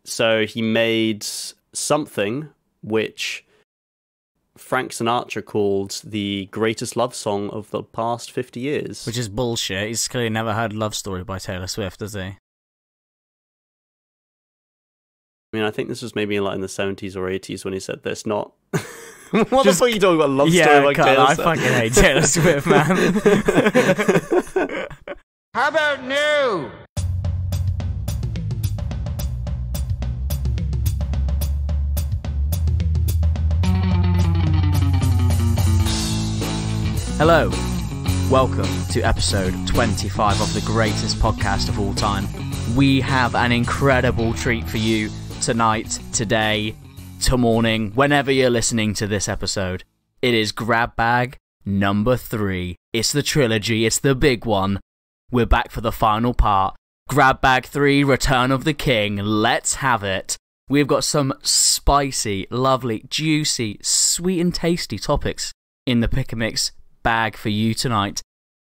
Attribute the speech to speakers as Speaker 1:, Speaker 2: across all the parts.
Speaker 1: So he made something which Frank Sinatra called the greatest love song of the past 50 years.
Speaker 2: Which is bullshit. He's clearly never heard Love Story by Taylor Swift, has he?
Speaker 1: I mean, I think this was maybe in the 70s or 80s when he said this, not... What the fuck are you talking about? Love Story like Taylor Swift?
Speaker 2: I fucking hate Taylor Swift, man.
Speaker 3: How about new?
Speaker 2: Hello, welcome to episode 25 of the greatest podcast of all time. We have an incredible treat for you tonight, today, tomorrow, whenever you're listening to this episode. It is Grab Bag number 3. It's the trilogy, it's the big one. We're back for the final part. Grab Bag 3, Return of the King. Let's have it. We've got some spicy, lovely, juicy, sweet and tasty topics in the Pick-A-Mix bag for you tonight.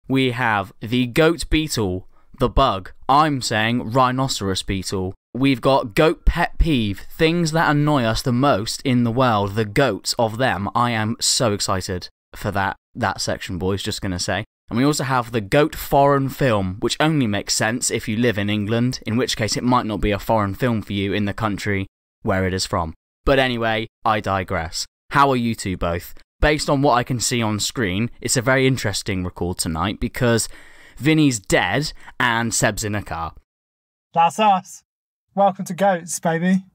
Speaker 2: We have the goat beetle, the bug. I'm saying rhinoceros beetle. We've got goat pet peeve, things that annoy us the most in the world, the goats of them. I am so excited for that section, boys, just gonna say. And we also have the goat foreign film, which only makes sense if you live in England, in which case it might not be a foreign film for you in the country where it is from. But anyway, I digress. How are you two both? Based on what I can see on screen, it's a very interesting record tonight because Vinny's dead and Seb's in a car.
Speaker 4: That's us. Welcome to Goats, baby.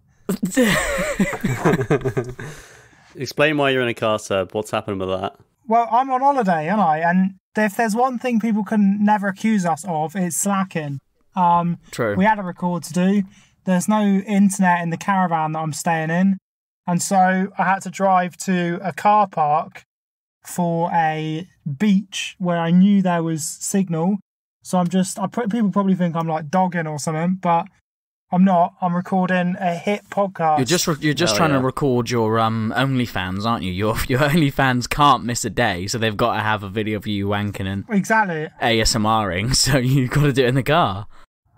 Speaker 1: Explain why you're in a car, Seb. What's happened with that?
Speaker 4: Well, I'm on holiday, aren't I? And if there's one thing people can never accuse us of, it's slacking.
Speaker 2: True.
Speaker 4: We had a record to do. There's no internet in the caravan that I'm staying in. And so I had to drive to a car park for a beach where I knew there was signal. So people probably think I'm like dogging or something, but I'm not. I'm recording a hit podcast.
Speaker 2: You're just trying to record your OnlyFans, aren't you? Your OnlyFans can't miss a day, so they've got to have a video of you wanking and
Speaker 4: exactly
Speaker 2: ASMRing. So you've got to do it in the car.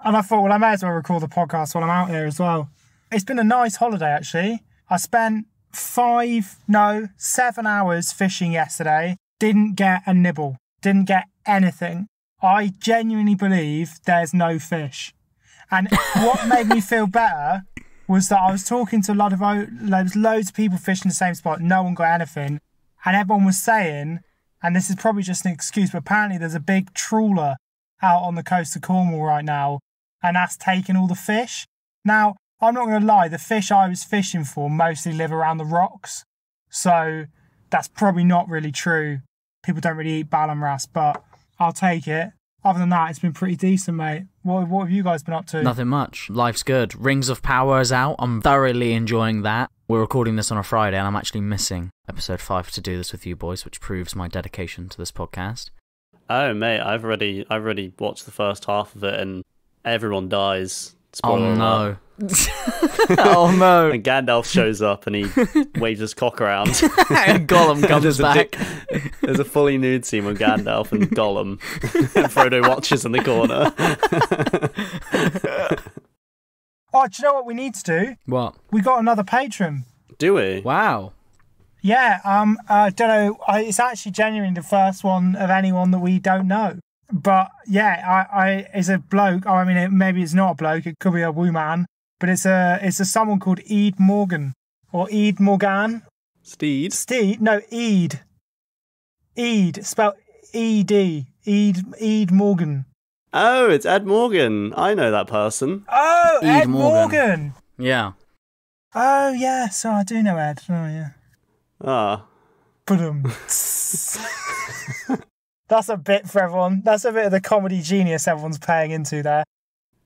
Speaker 2: And
Speaker 4: I thought, well, I may as well record the podcast while I'm out here as well. It's been a nice holiday, actually. I spent 7 hours fishing yesterday. Didn't get a nibble. Didn't get anything. I genuinely believe there's no fish. And what made me feel better was that I was talking to loads of people fishing the same spot. No one got anything. And everyone was saying, and this is probably just an excuse, but apparently there's a big trawler out on the coast of Cornwall right now, and that's taking all the fish. Now, I'm not going to lie, the fish I was fishing for mostly live around the rocks. So that's probably not really true. People don't really eat ballan but I'll take it. Other than that, it's been pretty decent, mate. What have you guys been up to?
Speaker 2: Nothing much. Life's good. Rings of Power is out. I'm thoroughly enjoying that. We're recording this on a Friday, and I'm actually missing episode 5 to do this with you boys, which proves my dedication to this podcast.
Speaker 1: Oh, mate, I've already watched the first half of it, and everyone dies. Spoiler
Speaker 2: alert. Oh no.
Speaker 1: And Gandalf shows up and he waves his cock around.
Speaker 2: And Gollum comes back.
Speaker 1: There's a fully nude scene with Gandalf and Gollum. And Frodo watches in the corner.
Speaker 4: Oh, do you know what we need to do?
Speaker 2: What?
Speaker 4: We got another patron.
Speaker 1: Do we?
Speaker 2: Wow.
Speaker 4: Yeah, I don't know. It's actually genuinely the first one of anyone that we don't know. But yeah, I it's a bloke. I mean, maybe it's not a bloke. It could be a woman. But it's a someone called Eid Morgan or Eid Morgan.
Speaker 1: Steed.
Speaker 4: No, Eid. Eid spelled E-D. Eid Morgan.
Speaker 1: Oh, it's Ed Morgan. I know that person.
Speaker 4: Oh, Ed Morgan.
Speaker 2: Yeah.
Speaker 4: Oh yeah. So I do know Ed. Oh yeah.
Speaker 1: Ah.
Speaker 4: That's a bit for everyone. That's a bit of the comedy genius everyone's paying into there.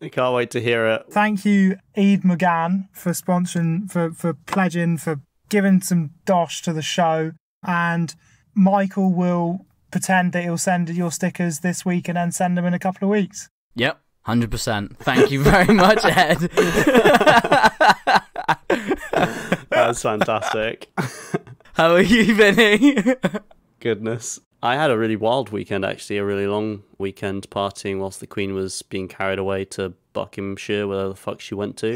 Speaker 1: I can't wait to hear it.
Speaker 4: Thank you, Eid McGann, for sponsoring, for pledging, for giving some dosh to the show. And Michael will pretend that he'll send your stickers this week and then send them in a couple of weeks.
Speaker 2: Yep, 100%. Thank you very much, Ed.
Speaker 1: That's fantastic.
Speaker 2: How are you, Vinny?
Speaker 1: Goodness. I had a really wild weekend, actually, a really long weekend partying whilst the Queen was being carried away to Buckinghamshire, where the fuck she went to.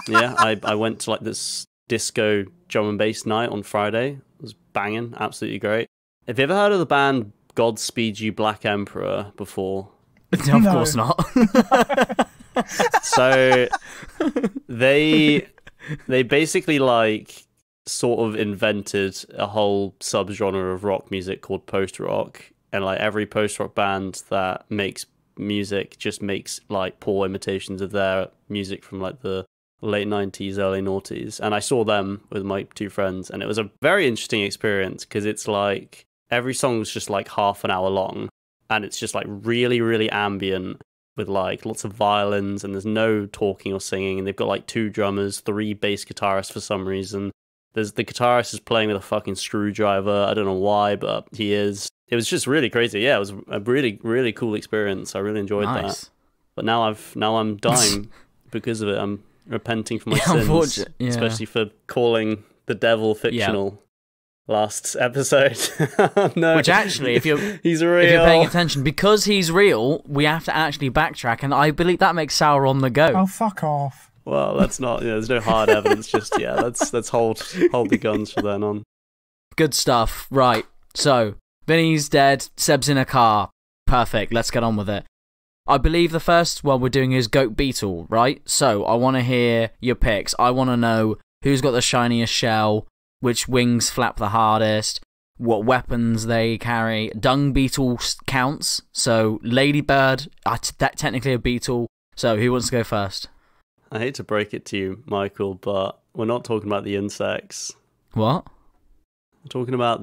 Speaker 1: Yeah, I went to like this disco drum and bass night on Friday. It was banging, absolutely great. Have you ever heard of the band Godspeed You Black Emperor before?
Speaker 2: No, of course not.
Speaker 1: So they basically like sort of invented a whole subgenre of rock music called post-rock, and like every post-rock band that makes music just makes like poor imitations of their music from like the late 90s, early noughties. And I saw them with my two friends, and it was a very interesting experience because it's like every song is just like half an hour long, and it's just like really, really ambient with like lots of violins, and there's no talking or singing, and they've got like 2 drummers, 3 bass guitarists for some reason. There's the guitarist is playing with a fucking screwdriver. I don't know why, but he is. It was just really crazy. Yeah, it was a really, really cool experience. I really enjoyed that. But now I'm dying because of it. I'm repenting for my sins, especially for calling the devil fictional last episode. No,
Speaker 2: which actually, if you're
Speaker 1: he's real.
Speaker 2: If you're paying attention, because he's real, we have to actually backtrack, and I believe that makes Sauron the goat.
Speaker 4: Oh, fuck off.
Speaker 1: Well, that's not. There's no hard evidence. Just let's hold the guns from then on.
Speaker 2: Good stuff. Right. So Vinny's dead. Seb's in a car. Perfect. Let's get on with it. I believe the first one we're doing is Goat Beetle, right? So I want to hear your picks. I want to know who's got the shiniest shell, which wings flap the hardest, what weapons they carry. Dung beetle counts. So Ladybird, that technically a beetle. So who wants to go first?
Speaker 1: I hate to break it to you, Michael, but we're not talking about the insects.
Speaker 2: What?
Speaker 1: We're talking about,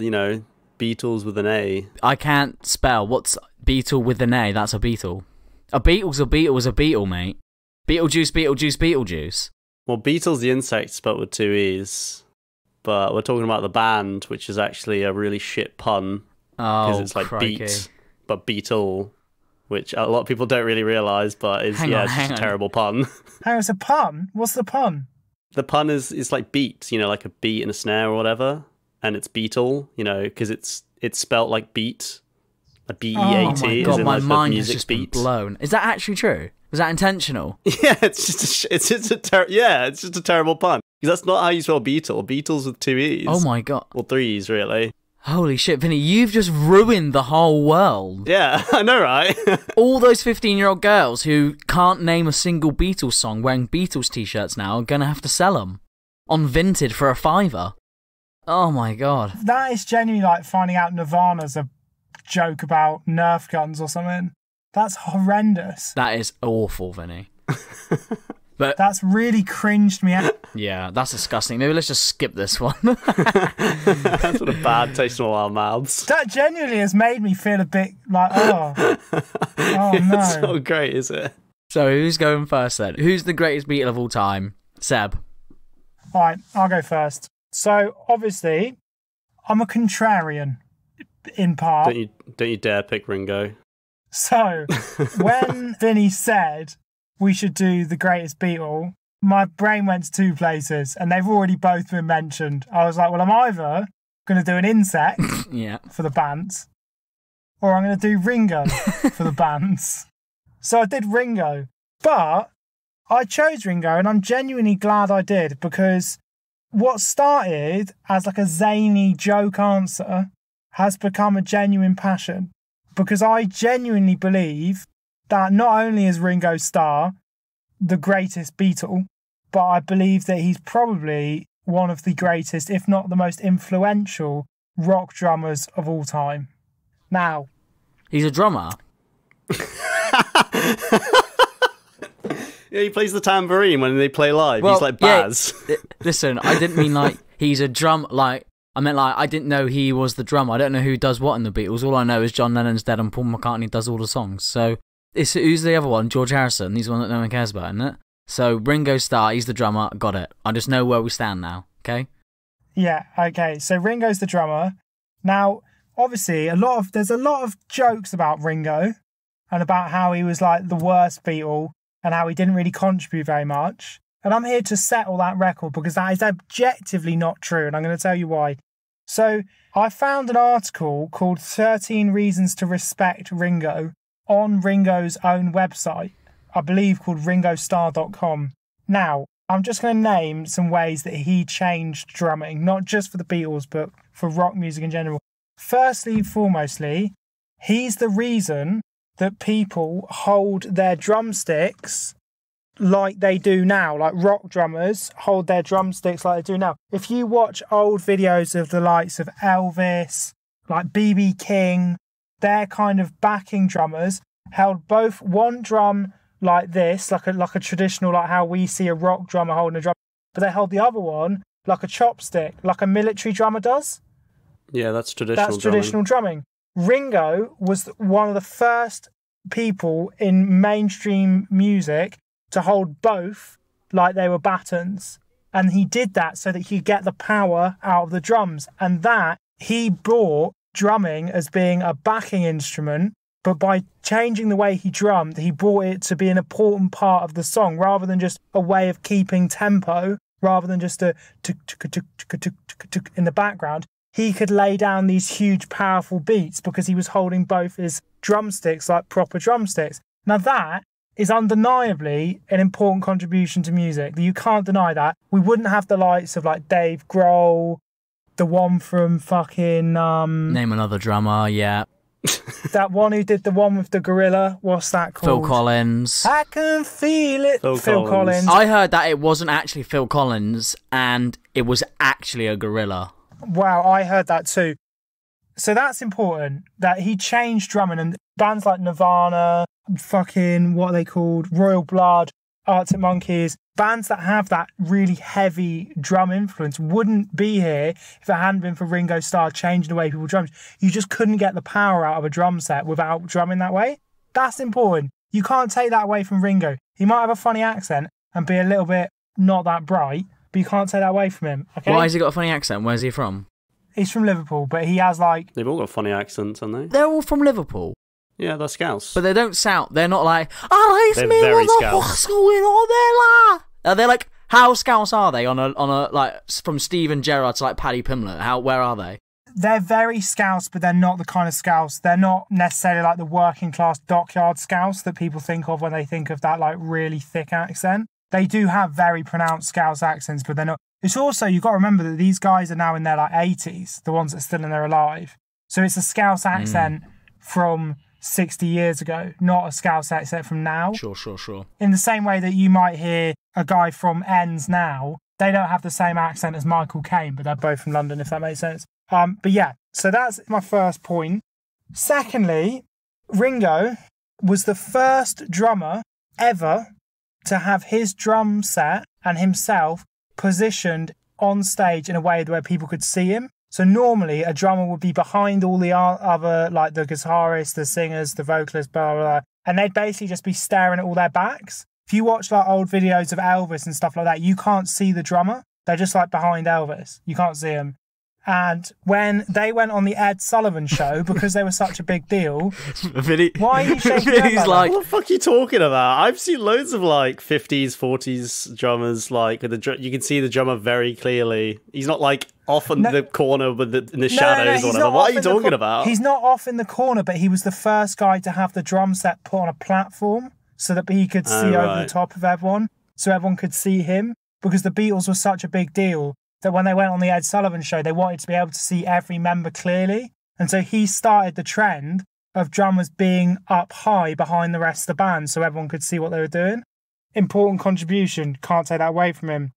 Speaker 1: beetles with an A.
Speaker 2: I can't spell. What's beetle with an A? That's a beetle. A beetle's a beetle is a beetle, mate. Beetlejuice, Beetlejuice, Beetlejuice.
Speaker 1: Well, beetle's the insect spelled with 2 E's. But we're talking about the band, which is actually a really shit pun.
Speaker 2: Oh,
Speaker 1: because it's like
Speaker 2: crikey.
Speaker 1: beat, but beetle, which a lot of people don't really realise, but it's just a terrible pun.
Speaker 4: How is a pun? What's the pun?
Speaker 1: The pun is like beat, like a beat and a snare or whatever, and it's beetle, because it's spelt like beat, a BEAT.
Speaker 2: Oh my god, my mind has
Speaker 1: music
Speaker 2: just
Speaker 1: beat.
Speaker 2: been blown. Is that actually true? Was that intentional?
Speaker 1: Yeah, it's just a terrible pun. Because that's not how you spell beetle. Beetles with 2 E's.
Speaker 2: Oh my god.
Speaker 1: Well, 3 E's really.
Speaker 2: Holy shit, Vinny, you've just ruined the whole world.
Speaker 1: Yeah, I know, right?
Speaker 2: All those 15-year-old girls who can't name a single Beatles song wearing Beatles t-shirts now are going to have to sell them on Vinted for $5. Oh my god.
Speaker 4: That is genuinely like finding out Nirvana's a joke about Nerf guns or something. That's horrendous.
Speaker 2: That is awful, Vinny. But
Speaker 4: that's really cringed me out.
Speaker 2: Yeah, that's disgusting. Maybe let's just skip this one.
Speaker 1: That's what a bad taste in all our mouths.
Speaker 4: That genuinely has made me feel a bit like, oh no.
Speaker 1: It's not great, is it?
Speaker 2: So who's going first then? Who's the greatest Beatle of all time? Seb.
Speaker 4: All right, I'll go first. So obviously, I'm a contrarian in part.
Speaker 1: Don't you dare pick Ringo.
Speaker 4: So when Vinny said we should do the greatest Beatle, my brain went to 2 places, and they've already both been mentioned. I was like, well, I'm either going to do an insect for the bands, or I'm going to do Ringo for the bands. So I did Ringo, but I chose Ringo, and I'm genuinely glad I did, because what started as like a zany joke answer has become a genuine passion, because I genuinely believe that not only is Ringo Starr the greatest Beatle, but I believe that he's probably one of the greatest, if not the most influential, rock drummers of all time. Now,
Speaker 2: he's a drummer.
Speaker 1: Yeah, he plays the tambourine when they play live. He's like Baz.
Speaker 2: Yeah, listen, I didn't mean like he's a drum. I meant like I didn't know he was the drummer. I don't know who does what in the Beatles. All I know is John Lennon's dead and Paul McCartney does all the songs. So who's the other one? George Harrison. He's the one that no one cares about, isn't it? So Ringo Starr, he's the drummer. Got it. I just know where we stand now. Okay.
Speaker 4: Yeah. Okay. So Ringo's the drummer. Now, obviously, there's a lot of jokes about Ringo and about how he was like the worst Beatle and how he didn't really contribute very much. And I'm here to settle that record because that is objectively not true, and I'm going to tell you why. So I found an article called 13 Reasons to Respect Ringo on Ringo's own website. I believe, called ringostar.com. Now, I'm just going to name some ways that he changed drumming, not just for the Beatles, but for rock music in general. Firstly, foremostly, he's the reason that people hold their drumsticks like they do now. Like rock drummers hold their drumsticks like they do now. If you watch old videos of the likes of Elvis, like B.B. King, their kind of backing drummers held both one drum like this, like a traditional, like how we see a rock drummer holding a drum, but they held the other one like a chopstick, like a military drummer does.
Speaker 1: Yeah, that's traditional
Speaker 4: drumming. Ringo was one of the first people in mainstream music to hold both like they were batons. And he did that so that he could get the power out of the drums. And that he brought drumming as being a backing instrument, but by changing the way he drummed, he brought it to be an important part of the song rather than just a way of keeping tempo, rather than just a in the background. He could lay down these huge, powerful beats because he was holding both his drumsticks like proper drumsticks. Now that is undeniably an important contribution to music. You can't deny that. We wouldn't have the likes of like Dave Grohl, the one from fucking...
Speaker 2: Name another drummer, yeah.
Speaker 4: That one who did the one with the gorilla. What's that called?
Speaker 2: Phil Collins.
Speaker 4: I can feel it. Phil Collins.
Speaker 2: I heard that it wasn't actually Phil Collins and it was actually a gorilla.
Speaker 4: Wow, I heard that too. So that's important, that he changed drumming, and bands like Nirvana, fucking, what are they called? Royal Blood, Arctic Monkeys, bands that have that really heavy drum influence wouldn't be here if it hadn't been for Ringo Starr changing the way people drum. You just couldn't get the power out of a drum set without drumming that way. That's important. You can't take that away from Ringo. He might have a funny accent and be a little bit not that bright, but you can't take that away from him. Okay?
Speaker 2: Why has he got a funny accent? Where's he from?
Speaker 4: He's from Liverpool, but he has like...
Speaker 1: They've all got funny accents, haven't they?
Speaker 2: They're all from Liverpool.
Speaker 1: Yeah, they're Scouse.
Speaker 2: But they don't sound... They're not like... Oh, it's
Speaker 1: they're
Speaker 2: me,
Speaker 1: very
Speaker 2: what the fuck's going on there, la? They're like... How Scouse are they on a like from Stephen Gerrard to like Paddy Pimblett? Where are they?
Speaker 4: They're very Scouse, but they're not the kind of Scouse. They're not necessarily like the working class dockyard Scouse that people think of when they think of that like really thick accent. They do have very pronounced Scouse accents, but they're not. It's also, you've got to remember that these guys are now in their like 80s, the ones that are still in their alive. So it's a Scouse accent from 60 years ago, not a Scouse accent from now.
Speaker 2: Sure.
Speaker 4: In the same way that you might hear a guy from Ends now, they don't have the same accent as Michael Caine, but they're both from London, if that makes sense. But yeah, so that's my first point. Secondly, Ringo was the first drummer ever to have his drum set and himself positioned on stage in a way where people could see him. So normally a drummer would be behind all the other, like the guitarists, the singers, the vocalists, blah, blah, blah, and they'd basically just be staring at all their backs. If you watch like old videos of Elvis and stuff like that, you can't see the drummer. They're just like behind Elvis. You can't see him. And when they went on the Ed Sullivan show, because they were such a big deal, why are you shaking your head like
Speaker 1: what the fuck are you talking about? I've seen loads of like 50s, 40s drummers, like you can see the drummer very clearly. He's not like off in the corner with in the shadows or whatever. What are you talking about?
Speaker 4: He's not off in the corner, but he was the first guy to have the drum set put on a platform so that he could see over the top of everyone, so everyone could see him, because the Beatles were such a big deal that when they went on the Ed Sullivan show, they wanted to be able to see every member clearly. And so he started the trend of drummers being up high behind the rest of the band so everyone could see what they were doing. Important contribution, can't take that away from him.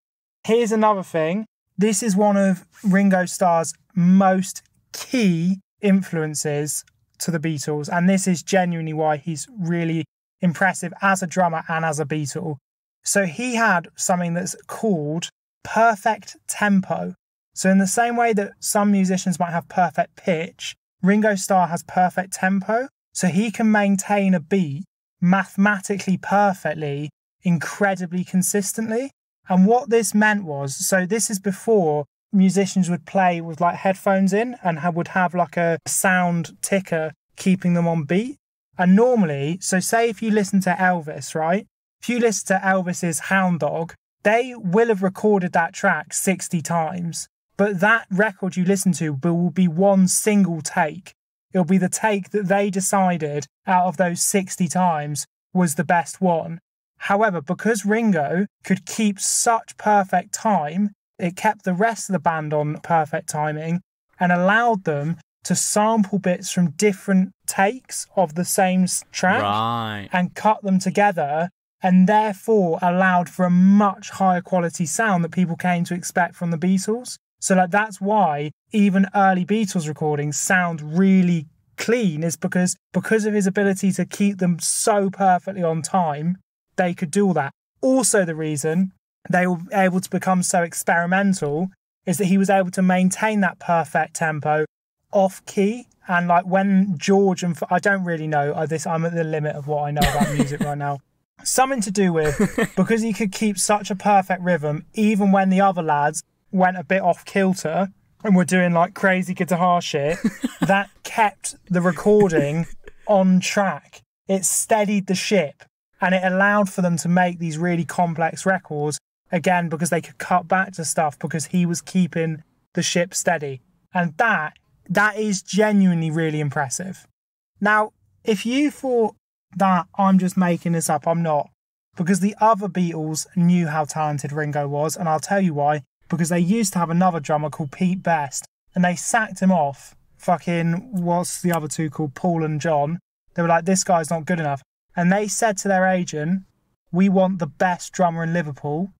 Speaker 4: Here's another thing. This is one of Ringo Starr's most key influences to the Beatles, and this is genuinely why he's really impressive as a drummer and as a Beatle. So he had something that's called perfect tempo. So in the same way that some musicians might have perfect pitch, Ringo Starr has perfect tempo. So he can maintain a beat mathematically perfectly, incredibly consistently. And what this meant was, so this is before musicians would play with like headphones in and would have like a sound ticker keeping them on beat. And normally, so say if you listen to Elvis, right? If you listen to Elvis's Hound Dog, they will have recorded that track 60 times, but that record you listen to will be one single take. It'll be the take that they decided out of those 60 times was the best one. However, because Ringo could keep such perfect time, it kept the rest of the band on perfect timing and allowed them to sample bits from different takes of the same track and cut them together, and therefore allowed for a much higher quality sound that people came to expect from the Beatles. So that's why even early Beatles recordings sound really clean, is because of his ability to keep them so perfectly on time, they could do all that. Also, the reason they were able to become so experimental is that he was able to maintain that perfect tempo off key. And like when George and I don't really know this, I'm at the limit of what I know about music right now. Something to do with because he could keep such a perfect rhythm, even when the other lads went a bit off kilter and were doing like crazy guitar shit, that kept the recording on track. It steadied the ship and it allowed for them to make these really complex records, again, because they could cut back to stuff because he was keeping the ship steady. And that is genuinely really impressive. Now, if you thought that I'm just making this up, I'm not. Because the other Beatles knew how talented Ringo was, and I'll tell you why. Because they used to have another drummer called Peeve.And, and they sacked him off. Fucking, what's the other two called? Paul and John. They were like, this guy's not good enough. And they said to their agent, we want the best drummer in Liverpool.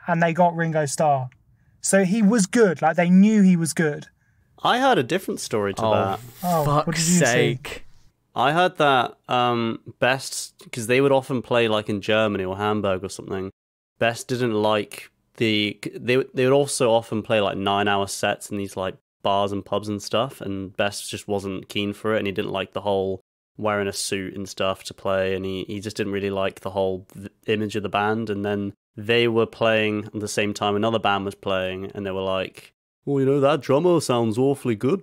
Speaker 4: And they got Ringo Starr. So he was good. Like, they knew he was good.
Speaker 1: I heard a different story to that.
Speaker 2: Oh, fuck's sake.
Speaker 1: See? I heard that Best, because they would often play like in Germany or Hamburg or something, Best didn't like they would also often play like 9-hour sets in these like bars and pubs and stuff, and Best just wasn't keen for it, and he didn't like the whole wearing a suit and stuff to play, and he just didn't really like the whole image of the band. And then they were playing at the same time another band was playing, and they were like, well, you know, that drummer sounds awfully good,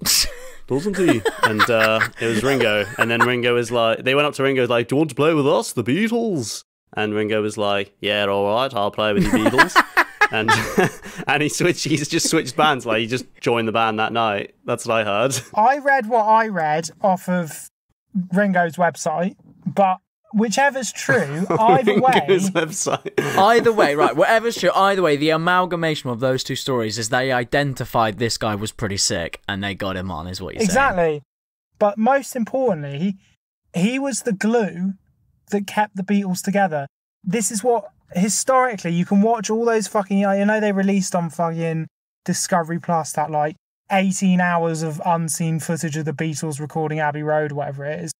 Speaker 1: doesn't he? And it was Ringo. And then Ringo was like, they went up to Ringo, like, do you want to play with us, the Beatles? And Ringo was like, yeah, all right, I'll play with the Beatles. and he's just switched bands. Like, he just joined the band that night. That's what I heard.
Speaker 4: I read what I read off of Ringo's website, but whichever's true, either way,
Speaker 2: right, whatever's true, either way, the amalgamation of those two stories is they identified this guy was pretty sick and they got him on, is what you're saying.
Speaker 4: Exactly. But most importantly, he was the glue that kept the Beatles together. This is what, historically, you can watch all those fucking, you know, they released on fucking Discovery Plus that like 18 hours of unseen footage of the Beatles recording Abbey Road, whatever it is.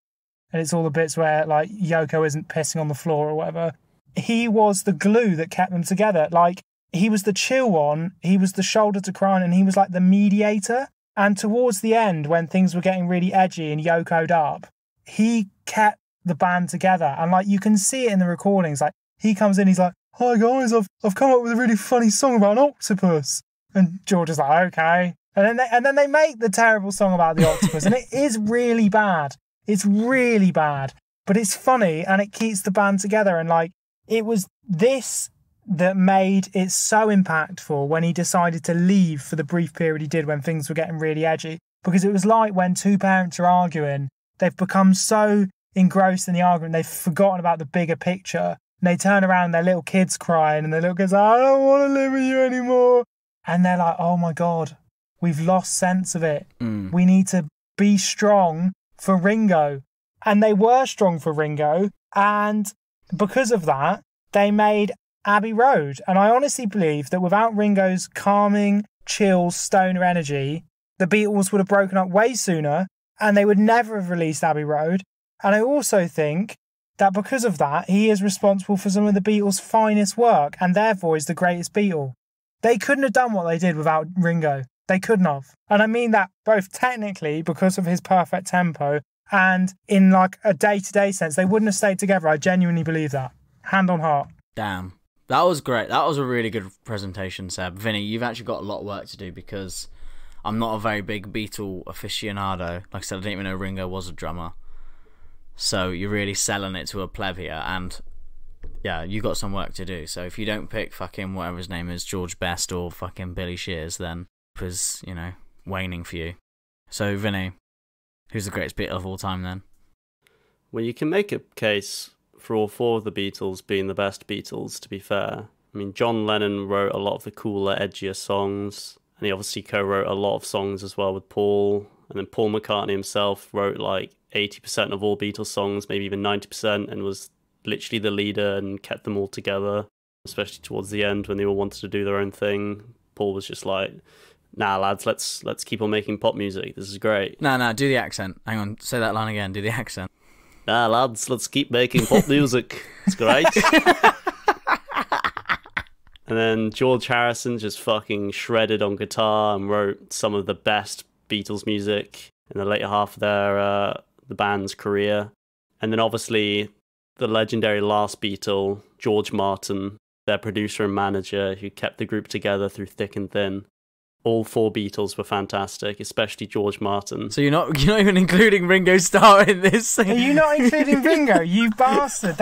Speaker 4: And it's all the bits where, like, Yoko isn't pissing on the floor or whatever. He was the glue that kept them together. Like, he was the chill one, he was the shoulder to cry on, and he was, like, the mediator. And towards the end, when things were getting really edgy and Yoko'd up, he kept the band together. And, like, you can see it in the recordings. Like, he comes in, he's like, hi, guys, I've come up with a really funny song about an octopus. And George is like, okay. And then they make the terrible song about the octopus. And it is really bad. It's really bad, but it's funny and it keeps the band together. And like, it was this that made it so impactful when he decided to leave for the brief period he did when things were getting really edgy. Because it was like when two parents are arguing, they've become so engrossed in the argument, they've forgotten about the bigger picture. And they turn around and their little kid's crying and the little kid's like, I don't want to live with you anymore. And they're like, oh my God, we've lost sense of it. We need to be strong for Ringo. And they were strong for Ringo, and because of that they made Abbey Road. And I honestly believe that without Ringo's calming, chill, stoner energy, the Beatles would have broken up way sooner and they would never have released Abbey Road. And I also think that because of that, he is responsible for some of the Beatles' finest work and therefore is the greatest Beatle. They couldn't have done what they did without Ringo. They couldn't have. And I mean that both technically because of his perfect tempo and in like a day-to-day sense. They wouldn't have stayed together. I genuinely believe that. Hand on heart.
Speaker 2: Damn. That was great. That was a really good presentation, Seb. Vinny, you've actually got a lot of work to do because I'm not a very big Beatle aficionado. Like I said, I didn't even know Ringo was a drummer. So you're really selling it to a pleb here. And yeah, you got some work to do. So if you don't pick fucking whatever his name is, George Best or fucking Billy Shears, then was, you know, waning for you. So, Vinny, who's the greatest Beatle of all time then?
Speaker 1: Well, you can make a case for all four of the Beatles being the best Beatles, to be fair. I mean, John Lennon wrote a lot of the cooler, edgier songs, and he obviously co-wrote a lot of songs as well with Paul. And then Paul McCartney himself wrote like 80% of all Beatles songs, maybe even 90%, and was literally the leader and kept them all together, especially towards the end when they all wanted to do their own thing. Paul was just like, nah, lads, let's keep on making pop music. This is great.
Speaker 2: No, do the accent. Hang on, say that line again. Do the accent.
Speaker 1: Nah, lads, let's keep making pop music. It's great. And then George Harrison just fucking shredded on guitar and wrote some of the best Beatles music in the later half of the band's career. And then obviously the legendary last Beatle, George Martin, their producer and manager, who kept the group together through thick and thin. All four Beatles were fantastic, especially George Martin.
Speaker 2: So you're not even including Ringo Starr in this?
Speaker 4: Are you not including Ringo? You bastard!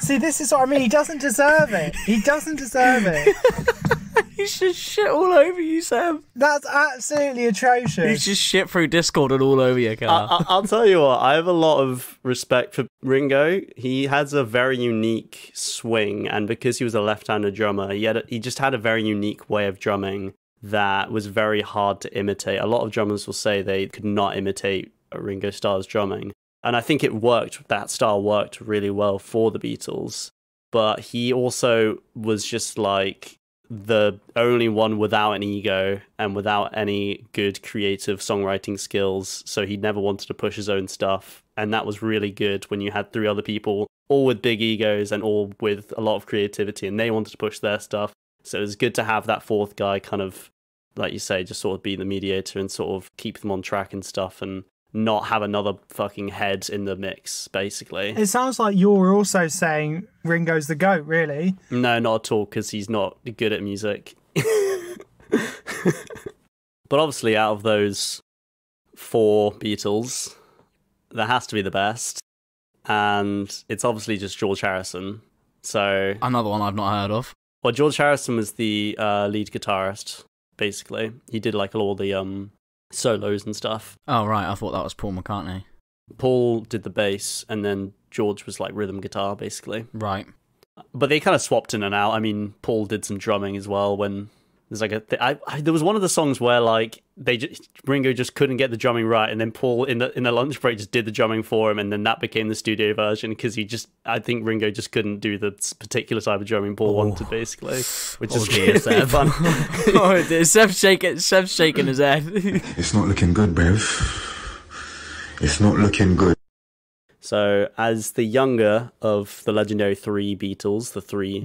Speaker 4: See, this is what I mean. He doesn't deserve it. He doesn't deserve it.
Speaker 2: He's just shit all over you, Sam.
Speaker 4: That's absolutely atrocious.
Speaker 2: He's just shit through Discord and all over you, Carl.
Speaker 1: I'll tell you what, I have a lot of respect for Ringo. He has a very unique swing, and because he was a left-handed drummer, he just had a very unique way of drumming that was very hard to imitate. A lot of drummers will say they could not imitate Ringo Starr's drumming. And I think it worked. That style worked really well for the Beatles. But he also was just like the only one without an ego and without any good creative songwriting skills. So he never wanted to push his own stuff. And that was really good when you had three other people, all with big egos and all with a lot of creativity, and they wanted to push their stuff. So it was good to have that fourth guy kind of, like you say, just sort of be the mediator and sort of keep them on track and stuff, and not have another fucking head in the mix, basically.
Speaker 4: It sounds like you're also saying Ringo's the GOAT, really.
Speaker 1: No, not at all, because he's not good at music. But obviously, out of those four Beatles, there has to be the best. And it's obviously just George Harrison. So
Speaker 2: Another one I've not heard of.
Speaker 1: Well, George Harrison was the lead guitarist, basically. He did like all the solos and stuff.
Speaker 2: Oh, right. I thought that was Paul McCartney.
Speaker 1: Paul did the bass, and then George was like rhythm guitar, basically.
Speaker 2: Right.
Speaker 1: But they kind of swapped in and out. I mean, Paul did some drumming as well when there's like there was one of the songs where like Ringo just couldn't get the drumming right, and then Paul in the lunch break just did the drumming for him, and then that became the studio version because I think Ringo just couldn't do the particular type of drumming Paul wanted, basically, which is really fun.
Speaker 2: Seth's shaking his head.
Speaker 5: It's not looking good, Bev. It's not looking good.
Speaker 1: So, as the younger of the legendary three Beatles, the three.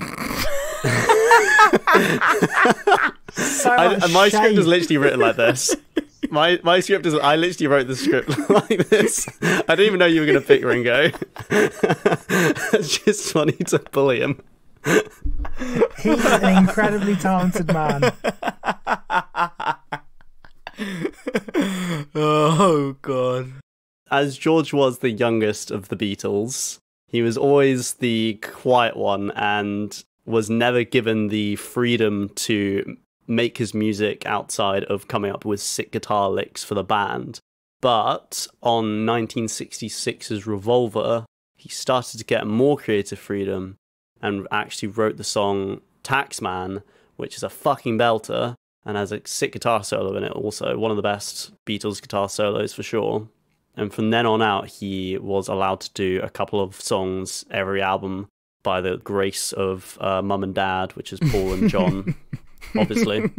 Speaker 1: My script is literally written like this. My script is. I literally wrote the script like this. I didn't even know you were going to pick Ringo. It's just funny to bully him.
Speaker 4: He's an incredibly talented man.
Speaker 2: Oh, God.
Speaker 1: As George was the youngest of the Beatles, he was always the quiet one and was never given the freedom to make his music outside of coming up with sick guitar licks for the band. But on 1966's Revolver, he started to get more creative freedom and actually wrote the song Taxman, which is a fucking belter and has a sick guitar solo in it also. One of the best Beatles guitar solos for sure. And from then on out, he was allowed to do a couple of songs every album by the grace of Mum and Dad, which is Paul and John, obviously.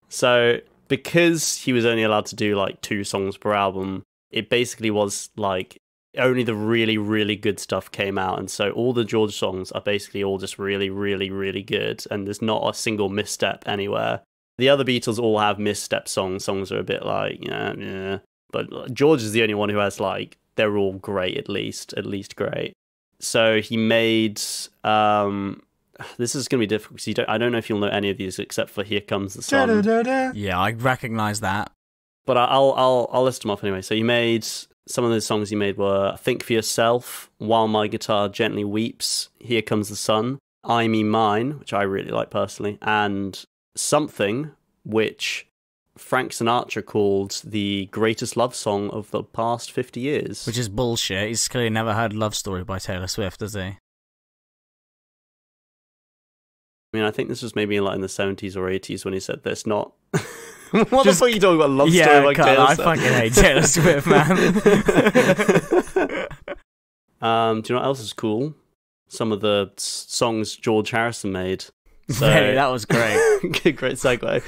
Speaker 1: So because he was only allowed to do like 2 songs per album, it basically was like only the really, really good stuff came out. And so all the George songs are basically all just really, really, really good. And there's not a single misstep anywhere. The other Beatles all have misstep songs. Songs are a bit like, yeah. But George is the only one who has like, they're all great, at least great. So he made, this is going to be difficult because I don't know if you'll know any of these except for Here Comes the Sun.
Speaker 2: Yeah, I recognise that.
Speaker 1: But I'll list them off anyway. So he made, some of the songs he made were Think for Yourself, While My Guitar Gently Weeps, Here Comes the Sun, I Me Mine, which I really like personally, and Something, which Frank Sinatra called the greatest love song of the past 50 years.
Speaker 2: Which is bullshit. He's clearly never heard Love Story by Taylor Swift, has he?
Speaker 1: I mean, I think this was maybe like in the 70s or 80s when he said this, not... What the fuck are you talking about? Love Story like Taylor Swift?
Speaker 2: I fucking hate Taylor Swift, man.
Speaker 1: Do you know what else is cool? Some of the songs George Harrison made. So,
Speaker 2: hey, that was great.
Speaker 1: Great segue.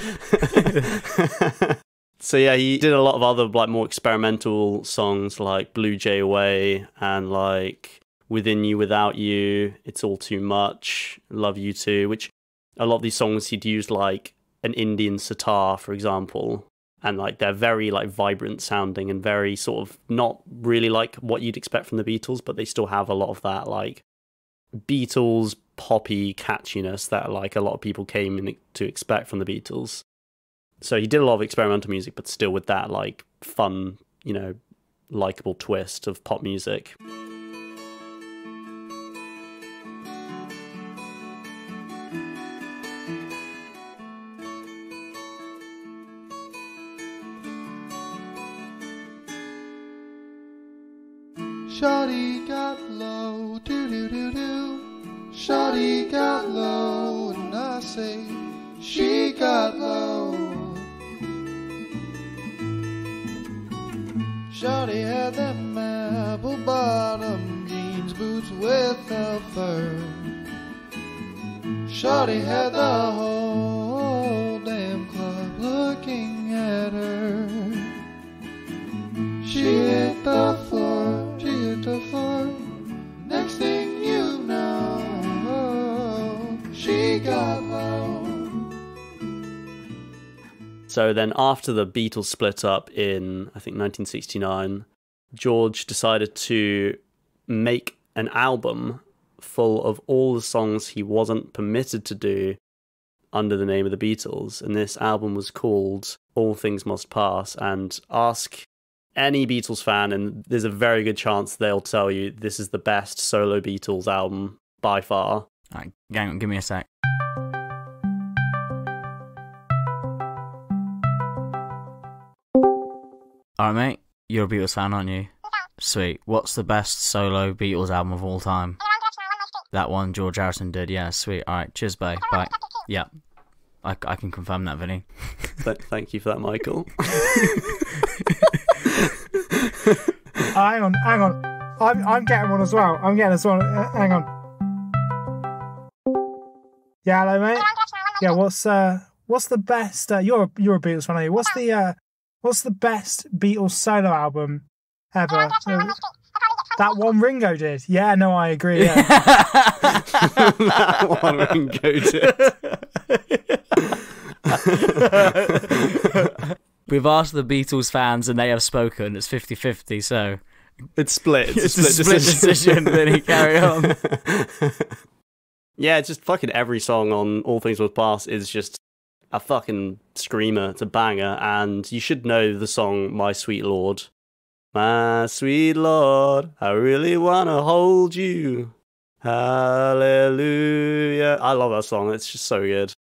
Speaker 1: So yeah, he did a lot of other like more experimental songs like Blue Jay Away and like Within You Without You, It's All Too Much, Love You Too, which a lot of these songs he'd use like an Indian sitar, for example, and like they're very like vibrant sounding and very sort of not really like what you'd expect from the Beatles, but they still have a lot of that like Beatles poppy catchiness that like a lot of people came in to expect from the Beatles. So he did a lot of experimental music, but still with that like fun, you know, likable twist of pop music.
Speaker 6: Shawty got low, doo-doo-doo-doo. Shawty got low, and I say she got low. Shawty had them apple bottom jeans, boots with a fur. Shawty had the whole damn club looking at her. She hit the floor, she hit the floor. Next thing you know, she got low.
Speaker 1: So then after the Beatles split up in, I think, 1969, George decided to make an album full of all the songs he wasn't permitted to do under the name of the Beatles. And this album was called All Things Must Pass. And ask any Beatles fan, and there's a very good chance they'll tell you this is the best solo Beatles album by far.
Speaker 2: Alright, hang on, give me a sec. Alright, mate, you're a Beatles fan, aren't you? Sweet. What's the best solo Beatles album of all time? That one George Harrison did, yeah, sweet. Alright, cheers, babe. Bye. Yeah, I can confirm that, Vinny.
Speaker 1: Thank you for that, Michael.
Speaker 4: Hang on. I'm getting one as well. Hang on. Yeah, hello, mate. Yeah, what's the best? You're a Beatles fan, are you? What's the best Beatles solo album ever? That one Ringo did. Yeah, no, I agree. Yeah.
Speaker 1: That one Ringo did.
Speaker 2: We've asked the Beatles fans and they have spoken. It's 50-50, so...
Speaker 1: It's split.
Speaker 2: It's a split decision. Then he carry on.
Speaker 1: Yeah, it's just fucking every song on All Things Must Pass is just a fucking screamer. It's a banger. And you should know the song My Sweet Lord. My sweet Lord, I really want to hold you. Hallelujah. I love that song. It's just so good.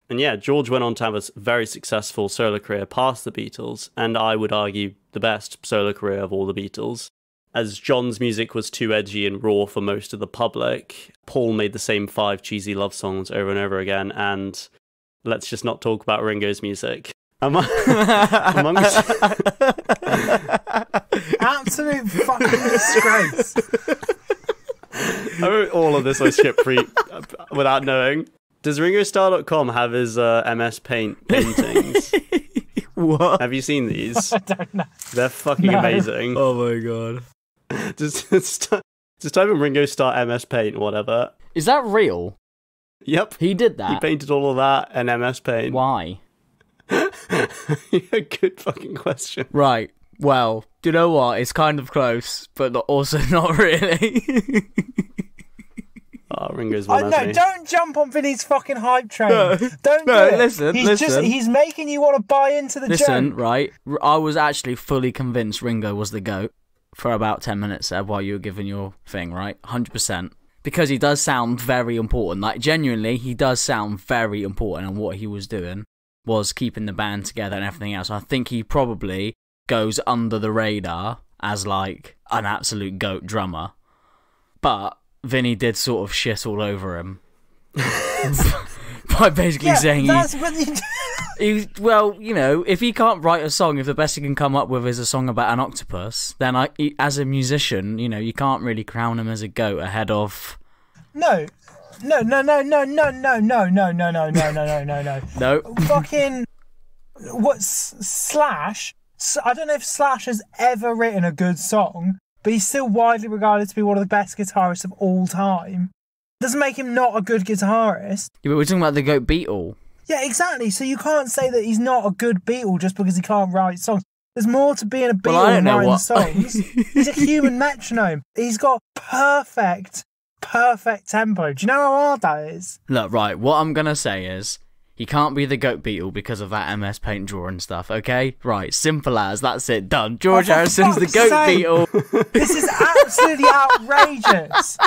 Speaker 1: And yeah, George went on to have a very successful solo career past the Beatles, and I would argue the best solo career of all the Beatles. As John's music was too edgy and raw for most of the public, Paul made the same 5 cheesy love songs over and over again, and let's just not talk about Ringo's music. Amongst...
Speaker 4: Absolute fucking disgrace.
Speaker 1: I wrote all of this on script without knowing. Does RingoStar.com have his MS Paint paintings?
Speaker 2: What?
Speaker 1: Have you seen these?
Speaker 4: I don't know.
Speaker 1: They're fucking amazing.
Speaker 2: Oh my god.
Speaker 1: Just type in Ringo Starr MS Paint or whatever.
Speaker 2: Is that real?
Speaker 1: Yep.
Speaker 2: He did that?
Speaker 1: He painted all of that in MS Paint.
Speaker 2: Why?
Speaker 1: Good fucking question.
Speaker 2: Right. Well, do you know what? It's kind of close, but also not really.
Speaker 1: Oh, Ringo's one.
Speaker 4: No, don't jump on Vinny's fucking hype train. Don't do it.
Speaker 2: Listen.
Speaker 4: He's making you want to buy into the
Speaker 2: Listen,
Speaker 4: joke.
Speaker 2: right? I was actually fully convinced Ringo was the GOAT for about 10 minutes there while you were giving your thing, right? 100%. Because he does sound very important. Like, genuinely, he does sound very important on what he was doing. was keeping the band together and everything else. I think he probably goes under the radar as like an absolute goat drummer. But Vinny did sort of shit all over him by basically saying well, you know, if he can't write a song, if the best he can come up with is a song about an octopus, then as a musician, you know, you can't really crown him as a goat ahead of...
Speaker 4: No. Fucking... What's Slash? I don't know if Slash has ever written a good song, but he's still widely regarded to be one of the best guitarists of all time. Doesn't make him not a good guitarist.
Speaker 2: Yeah, but we're talking about the goat Beatle.
Speaker 4: Yeah, exactly. So you can't say that he's not a good Beatle just because he can't write songs. There's more to being a Beatle than writing songs. He's a human metronome. He's got perfect tempo. Do you know how hard that is?
Speaker 2: Look, right, what I'm going to say is, he can't be the goat Beatle because of that MS Paint drawing stuff, okay? Right, simple as, that's it, done. George Harrison's the goat Beatle.
Speaker 4: This is absolutely outrageous.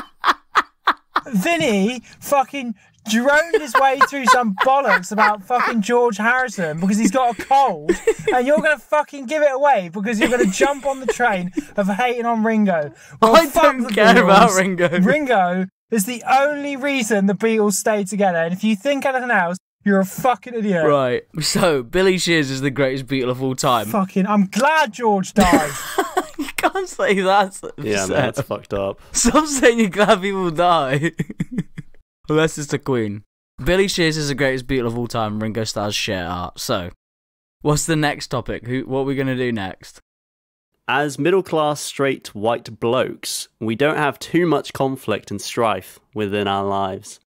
Speaker 4: Vinny fucking droned his way through some bollocks about fucking George Harrison because he's got a cold, and you're going to fucking give it away because you're going to jump on the train of hating on Ringo. Well,
Speaker 2: I don't care about Ringo.
Speaker 4: Ringo is the only reason the Beatles stayed together, and if you think anything else, you're a fucking idiot.
Speaker 2: Right, so Billy Shears is the greatest Beatle of all time.
Speaker 4: Fucking, I'm glad George died.
Speaker 2: You can't say that.
Speaker 1: Yeah, man, that's fucked up.
Speaker 2: Stop saying you're glad people die. Unless it's the Queen. Billy Shears is the greatest Beatle of all time. Ringo Starr's shit art. So, what's the next topic? What are we going to do next?
Speaker 1: As middle-class straight white blokes, we don't have too much conflict and strife within our lives.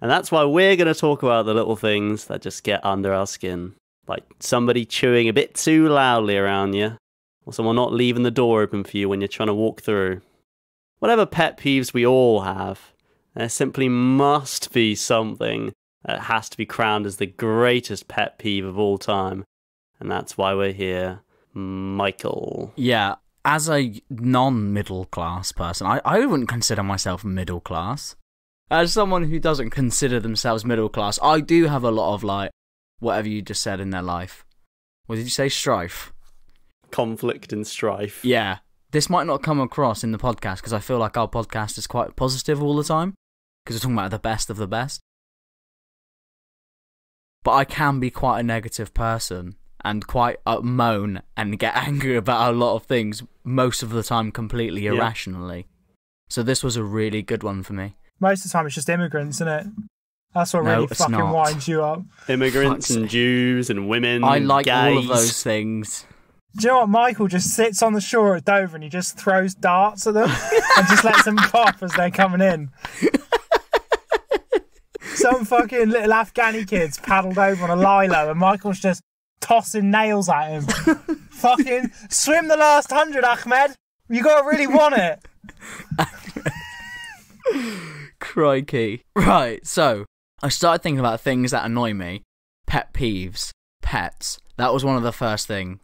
Speaker 1: And that's why we're going to talk about the little things that just get under our skin. Like somebody chewing a bit too loudly around you, or someone not leaving the door open for you when you're trying to walk through. Whatever pet peeves we all have, there simply must be something that has to be crowned as the greatest pet peeve of all time. And that's why we're here. Michael.
Speaker 2: Yeah, as a non-middle class person, I wouldn't consider myself middle class. As someone who doesn't consider themselves middle class, I do have a lot of, like, whatever you just said in their life. What did you say? Strife?
Speaker 1: Conflict and strife.
Speaker 2: Yeah. This might not come across in the podcast because I feel like our podcast is quite positive all the time because we're talking about the best of the best. But I can be quite a negative person and quite moan and get angry about a lot of things most of the time completely irrationally. So this was a really good one for me.
Speaker 4: Most of the time it's just immigrants, isn't it? That's what really fucking winds you up.
Speaker 1: Immigrants and Jews and women.
Speaker 2: I like
Speaker 1: gays.
Speaker 2: all of those things.
Speaker 4: Do you know what? Michael just sits on the shore at Dover and he just throws darts at them and just lets them pop as they're coming in. Some fucking little Afghani kids paddled over on a lilo and Michael's just tossing nails at him. Fucking swim the last 100, Ahmed. You gotta really want it.
Speaker 2: Crikey. Right, so I started thinking about things that annoy me. Pet peeves. Pets. That was one of the first things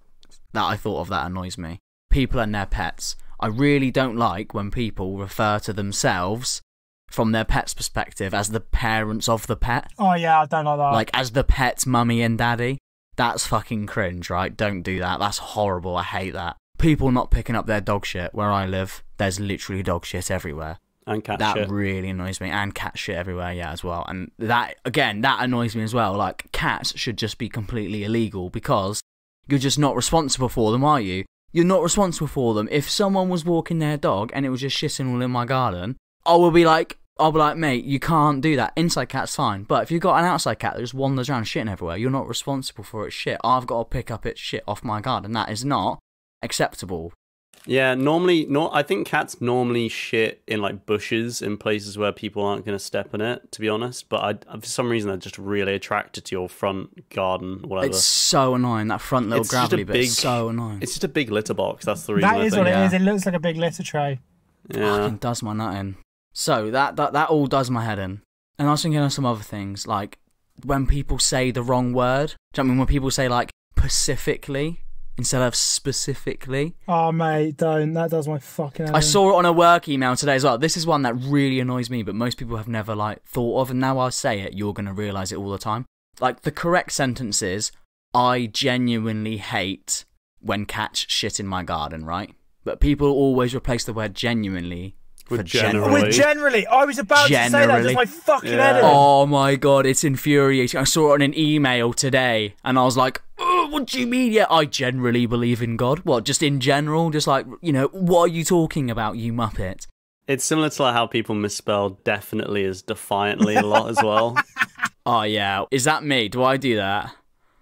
Speaker 2: that I thought of that annoys me. People and their pets. I really don't like when people refer to themselves from their pet's perspective as the parents of the pet.
Speaker 4: Oh yeah, I don't like that.
Speaker 2: Like as the pet's mummy and daddy. That's fucking cringe, right? Don't do that. That's horrible. I hate that. People not picking up their dog shit. Where I live, there's literally dog shit everywhere.
Speaker 1: And cat
Speaker 2: that
Speaker 1: shit.
Speaker 2: That really annoys me. And cat shit everywhere, yeah, as well. And that, again, that annoys me as well. Like, cats should just be completely illegal because you're just not responsible for them, are you? You're not responsible for them. If someone was walking their dog and it was just shitting all in my garden, I'll be like, mate, you can't do that. Inside cat's fine. But if you've got an outside cat that just wanders around shitting everywhere, you're not responsible for its shit. I've got to pick up its shit off my garden. That is not acceptable.
Speaker 1: Yeah, I think cats normally shit in like bushes in places where people aren't going to step in it, to be honest. But for some reason, they're just really attracted to your front garden, whatever.
Speaker 2: It's so annoying. That front little gravelly bit is so annoying.
Speaker 1: It's just a big litter box. That's the reason.
Speaker 4: That is what it is. It looks like a big litter tray.
Speaker 1: Yeah.
Speaker 2: Fucking does my nut in. So that all does my head in. And I was thinking of some other things, like when people say the wrong word. Do you know what I mean? When people say like pacifically instead of specifically.
Speaker 4: Oh, mate, don't. That does my fucking head.
Speaker 2: I saw it on a work email today as well. This is one that really annoys me, but most people have never like thought of. And now I say it, you're going to realise it all the time. Like, the correct sentence is, I genuinely hate when cats shit in my garden, right? But people always replace the word genuinely for generally.
Speaker 4: With generally. I was about to say that, just my fucking head in.
Speaker 2: Oh my god, it's infuriating. I saw it on an email today, and I was like, oh, what do you mean? Yeah, I generally believe in God. What, just in general? Just like, what are you talking about, you muppet?
Speaker 1: It's similar to like how people misspell definitely as defiantly a lot as well.
Speaker 2: Oh yeah, is that me? Do I do that?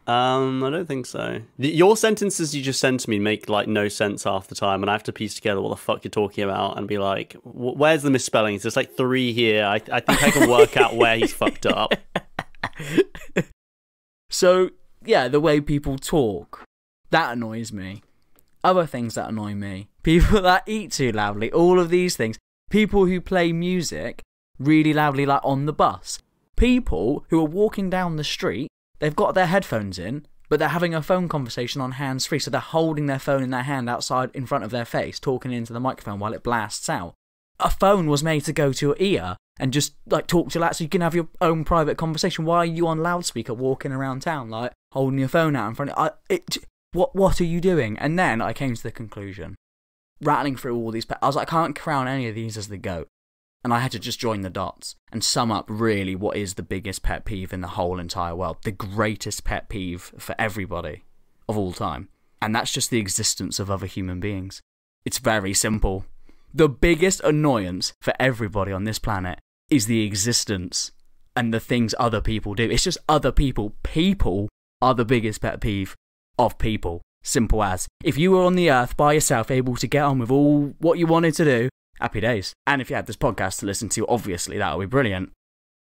Speaker 1: I don't think so. Your sentences you just send to me make like no sense half the time, and I have to piece together what the fuck you're talking about and be like, where's the misspellings? There's like 3 here. I think I can work out where he's fucked up.
Speaker 2: So, yeah, the way people talk, that annoys me. Other things that annoy me, people that eat too loudly, all of these things. People who play music really loudly, like on the bus. People who are walking down the street, they've got their headphones in, but they're having a phone conversation on hands-free, so they're holding their phone in their hand outside in front of their face, talking into the microphone while it blasts out. A phone was made to go to your ear and just like talk to that so you can have your own private conversation. Why are you on loudspeaker walking around town, like holding your phone out in front of what are you doing? And then I came to the conclusion, rattling through all these, I was like, I can't crown any of these as the GOAT. And I had to just join the dots and sum up really what is the biggest pet peeve in the whole entire world. The greatest pet peeve for everybody of all time. And that's just the existence of other human beings. It's very simple. The biggest annoyance for everybody on this planet is the existence and the things other people do. It's just other people. People are the biggest pet peeve of people. Simple as. If you were on the earth by yourself, able to get on with all what you wanted to do, happy days. And if you had this podcast to listen to, obviously that would be brilliant.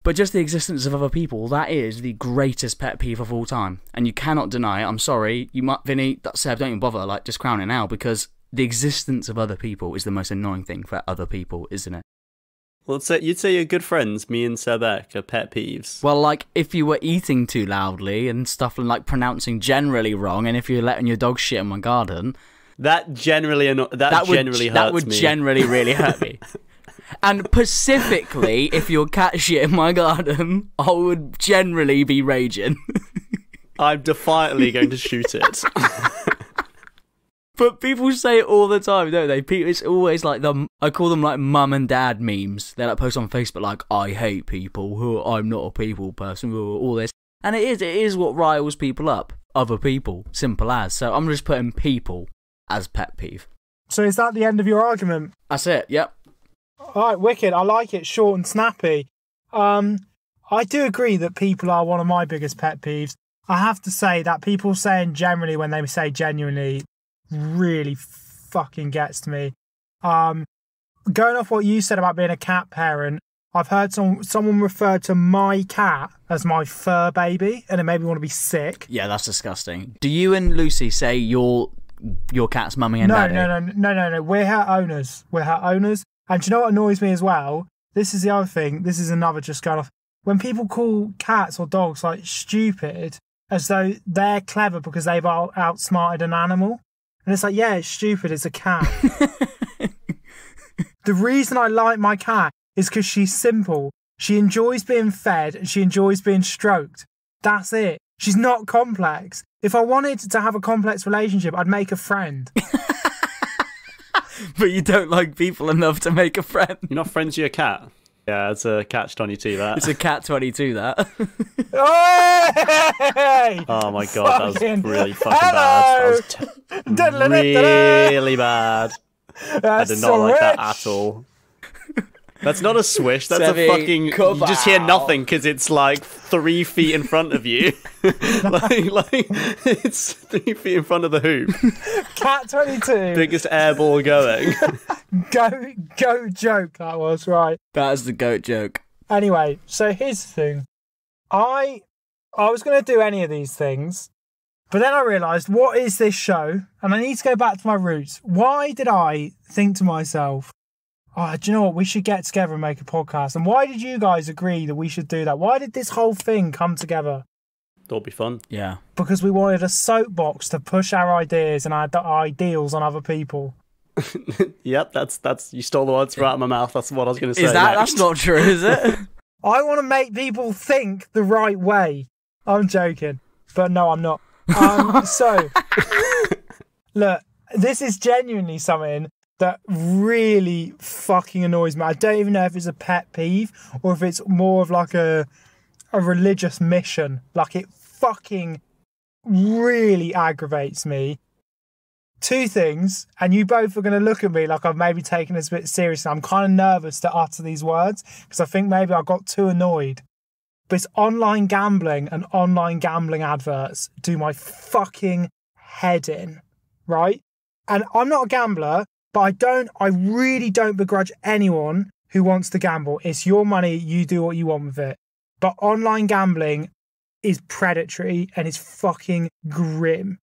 Speaker 2: But just the existence of other people, that is the greatest pet peeve of all time. And you cannot deny it. I'm sorry, you might, Vinny, Seb, don't even bother, like, just crown it now, because the existence of other people is the most annoying thing for other people, isn't it?
Speaker 1: Well, you'd say you're good friends, me and Sebek, are pet peeves.
Speaker 2: Well, like, if you were eating too loudly and stuff, and like pronouncing generally wrong, and if you're letting your dog shit in my garden...
Speaker 1: That generally hurts me.
Speaker 2: That would generally really hurt me. And specifically, if your cat shit in my garden, I would generally be raging.
Speaker 1: I'm defiantly going to shoot it.
Speaker 2: But people say it all the time, don't they? It's always like I call them like mum and dad memes. They like post on Facebook like, I hate people, I'm not a people person, all this. And it is what riles people up. Other people, simple as. So I'm just putting people as pet peeve.
Speaker 4: So is that the end of your argument?
Speaker 2: That's it, yep.
Speaker 4: Alright, wicked. I like it, short and snappy. I do agree that people are one of my biggest pet peeves. I have to say that people saying generally when they say genuinely really fucking gets to me. Going off what you said about being a cat parent, I've heard someone refer to my cat as my fur baby, and it made me want to be sick.
Speaker 2: Yeah, that's disgusting. Do you and Lucy say your cat's mummy and daddy?
Speaker 4: No. We're her owners. And do you know what annoys me as well? This is the other thing. This is another just going off. When people call cats or dogs like stupid, as though they're clever because they've outsmarted an animal. And it's like, yeah, it's stupid. It's a cat. The reason I like my cat is because she's simple. She enjoys being fed and she enjoys being stroked. That's it. She's not complex. If I wanted to have a complex relationship, I'd make a friend.
Speaker 2: But you don't like people enough to make a friend.
Speaker 1: You're not friends with your cat? Yeah, it's a catch-22, that.
Speaker 2: It's a cat-22, that.
Speaker 1: Oh my god, that was really fucking bad. That was really bad. I did not like that at all. That's not a swish, that's a fucking... You just hear nothing because it's like 3 feet in front of you. like it's 3 feet in front of the hoop.
Speaker 4: Cat 22.
Speaker 1: Biggest airball going.
Speaker 4: Goat joke, that was, right.
Speaker 2: That is the goat joke.
Speaker 4: Anyway, so here's the thing. I was going to do any of these things, but then I realised, what is this show? And I need to go back to my roots. Why did I think to myself, oh, do you know what? We should get together and make a podcast. And why did you guys agree that we should do that? Why did this whole thing come together?
Speaker 1: Thought it'd be fun.
Speaker 2: Yeah.
Speaker 4: Because we wanted a soapbox to push our ideas and our ideals on other people.
Speaker 1: Yep, that's you stole the words right out of my mouth. That's what I was going to say.
Speaker 2: That's not true, is it?
Speaker 4: I want to make people think the right way. I'm joking. But no, I'm not. So, look, this is genuinely something that really fucking annoys me. I don't even know if it's a pet peeve or if it's more of like a religious mission. Like, it fucking really aggravates me. Two things, and you both are going to look at me like I've maybe taken this a bit seriously. I'm kind of nervous to utter these words because I think maybe I got too annoyed. But it's online gambling and online gambling adverts do my fucking head in, right? And I'm not a gambler, but I really don't begrudge anyone who wants to gamble. It's your money, you do what you want with it. But online gambling is predatory and it's fucking grim.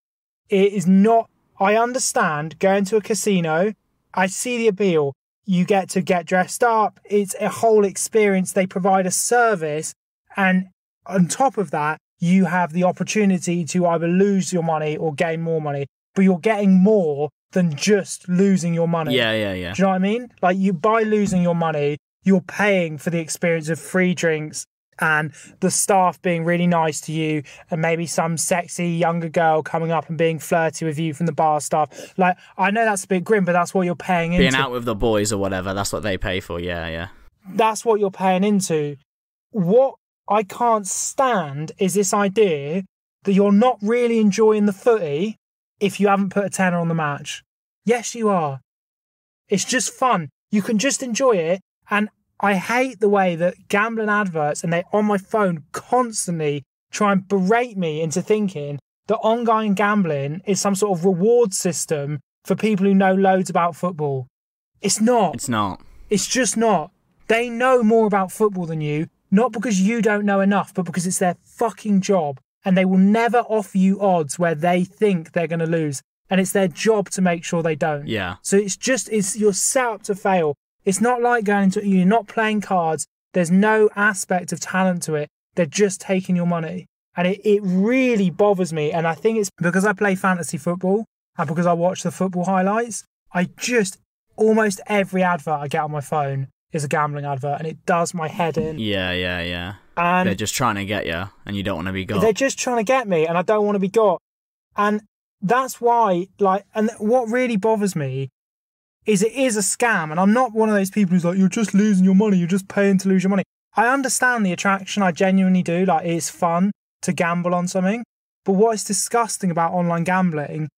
Speaker 4: It is not... I understand going to a casino. I see the appeal. You get to get dressed up. It's a whole experience. They provide a service. And on top of that, you have the opportunity to either lose your money or gain more money. But you're getting more than just losing your money.
Speaker 2: Yeah.
Speaker 4: Do you know what I mean? Like, by losing your money, you're paying for the experience of free drinks and the staff being really nice to you, and maybe some sexy younger girl coming up and being flirty with you from the bar staff. Like, I know that's a bit grim, but that's what you're paying into.
Speaker 2: Being out with the boys or whatever, that's what they pay for. Yeah.
Speaker 4: That's what you're paying into. What I can't stand is this idea that you're not really enjoying the footy if you haven't put a tenner on the match. Yes, you are. It's just fun. You can just enjoy it. And I hate the way that gambling adverts and they on my phone constantly try and berate me into thinking that ongoing gambling is some sort of reward system for people who know loads about football. It's not.
Speaker 2: It's not.
Speaker 4: It's just not. They know more about football than you, not because you don't know enough, but because it's their fucking job. And they will never offer you odds where they think they're going to lose. And it's their job to make sure they don't.
Speaker 2: Yeah.
Speaker 4: So you're set up to fail. It's not like you're not playing cards. There's no aspect of talent to it. They're just taking your money. And it really bothers me. And I think it's because I play fantasy football and because I watch the football highlights. Almost every advert I get on my phone is a gambling advert, and it does my head in.
Speaker 2: Yeah.
Speaker 4: And
Speaker 2: they're just trying to get you, and you don't want to be got.
Speaker 4: They're just trying to get me, and I don't want to be got. And that's why, and what really bothers me is it is a scam. And I'm not one of those people who's like, you're just losing your money, you're just paying to lose your money. I understand the attraction, I genuinely do. Like, it's fun to gamble on something. But what is disgusting about online gambling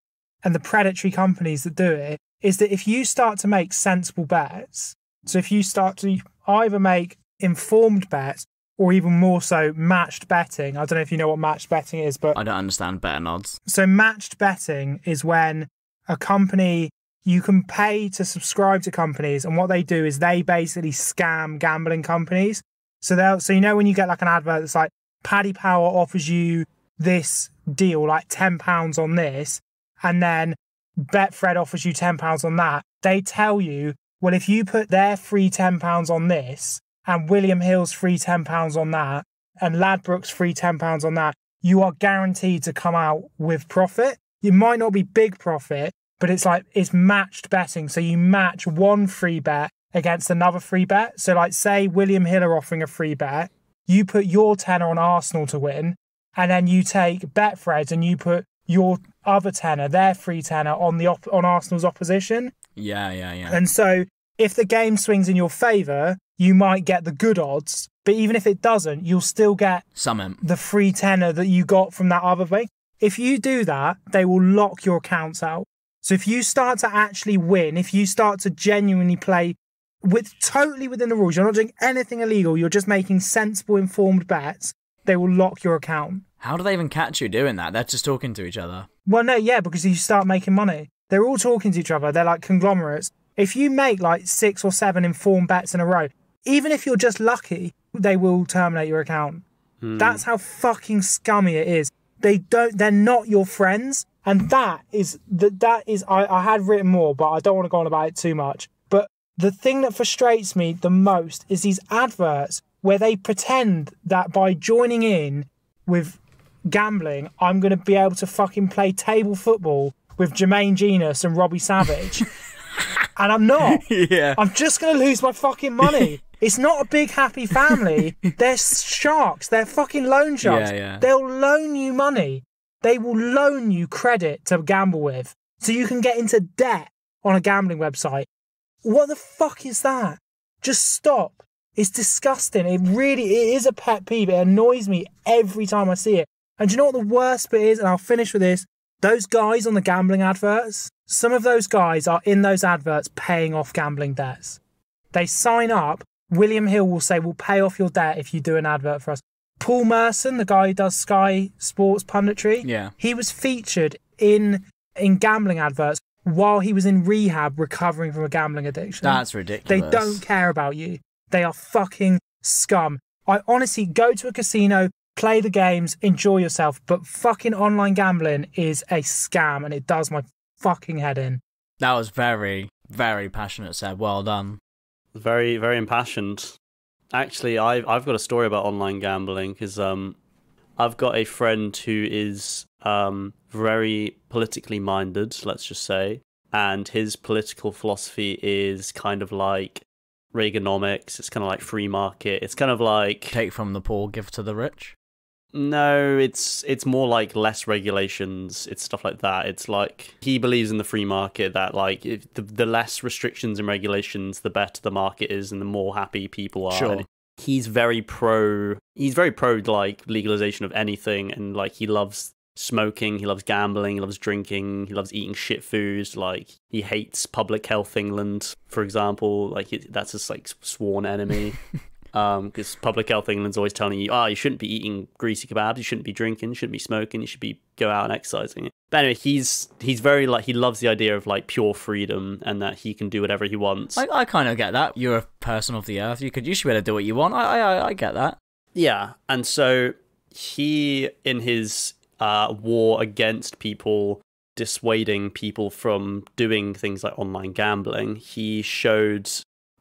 Speaker 4: and the predatory companies that do it is that if you start to make sensible bets, so if you start to either make informed bets or even more so matched betting. I don't know if you know what matched betting is, but
Speaker 2: I don't understand betting odds.
Speaker 4: So matched betting is when a company, you can pay to subscribe to companies, and what they do is they basically scam gambling companies. So when you get like an advert that's like, Paddy Power offers you this deal, like £10 on this, and then Betfred offers you £10 on that. They tell you, well, if you put their free £10 on this, and William Hill's free £10 on that, and Ladbrokes free £10 on that, you are guaranteed to come out with profit. You might not be big profit, but it's matched betting. So you match one free bet against another free bet. So like, say William Hill are offering a free bet, you put your tenner on Arsenal to win, and then you take Betfred's and you put your other tenner, their free tenner, on Arsenal's opposition.
Speaker 2: Yeah.
Speaker 4: And so if the game swings in your favour, you might get the good odds, but even if it doesn't, you'll still get the free tenner that you got from that other thing. If you do that, they will lock your accounts out. So if you start to actually win, if you start to genuinely play totally within the rules, you're not doing anything illegal, you're just making sensible, informed bets, they will lock your account.
Speaker 2: How do they even catch you doing that? They're just talking to each other.
Speaker 4: Well, no, yeah, because you start making money. They're all talking to each other. They're like conglomerates. If you make like 6 or 7 informed bets in a row, even if you're just lucky, they will terminate your account. That's how fucking scummy it is. They're not your friends. And that is, I had written more, but I don't want to go on about it too much. But the thing that frustrates me the most is these adverts where they pretend that by joining in with gambling, I'm going to be able to fucking play table football with Jermaine Genius and Robbie Savage. And I'm not.
Speaker 2: Yeah.
Speaker 4: I'm just going to lose my fucking money. It's not a big happy family. They're sharks. They're fucking loan sharks.
Speaker 2: Yeah.
Speaker 4: They'll loan you money. They will loan you credit to gamble with, so you can get into debt on a gambling website. What the fuck is that? Just stop. It's disgusting. It is a pet peeve. It annoys me every time I see it. And do you know what the worst bit is? And I'll finish with this. Those guys on the gambling adverts, some of those guys are in those adverts paying off gambling debts. They sign up. William Hill will say, we'll pay off your debt if you do an advert for us. Paul Merson, the guy who does Sky Sports punditry, he was featured in gambling adverts while he was in rehab recovering from a gambling addiction.
Speaker 2: That's ridiculous.
Speaker 4: They don't care about you. They are fucking scum. I honestly go to a casino, play the games, enjoy yourself, but fucking online gambling is a scam and it does my fucking head in.
Speaker 2: That was very, very passionate, Seb. Well done.
Speaker 1: Very, very impassioned. Actually, I've got a story about online gambling because I've got a friend who is very politically minded, let's just say, and his political philosophy is kind of like Reaganomics. It's kind of like free market. It's kind of like
Speaker 2: take from the poor, give to the rich.
Speaker 1: No, it's more like less regulations. It's stuff like that. It's like he believes in the free market, that like if the less restrictions and regulations, the better the market is and the more happy people are.
Speaker 2: Sure.
Speaker 1: And he's very pro like legalization of anything, and like he loves smoking, he loves gambling, he loves drinking, he loves eating shit foods. Like he hates Public Health England, for example. Like that's his like sworn enemy. Because Public Health England's always telling you, you shouldn't be eating greasy kebabs, you shouldn't be drinking, you shouldn't be smoking, you should be go out and exercising. But anyway, he's very like, he loves the idea of like pure freedom and that he can do whatever he wants.
Speaker 2: I kind of get that. You're a person of the earth. You should be able to do what you want. I get that.
Speaker 1: Yeah, and so he, in his war against people dissuading people from doing things like online gambling, he showed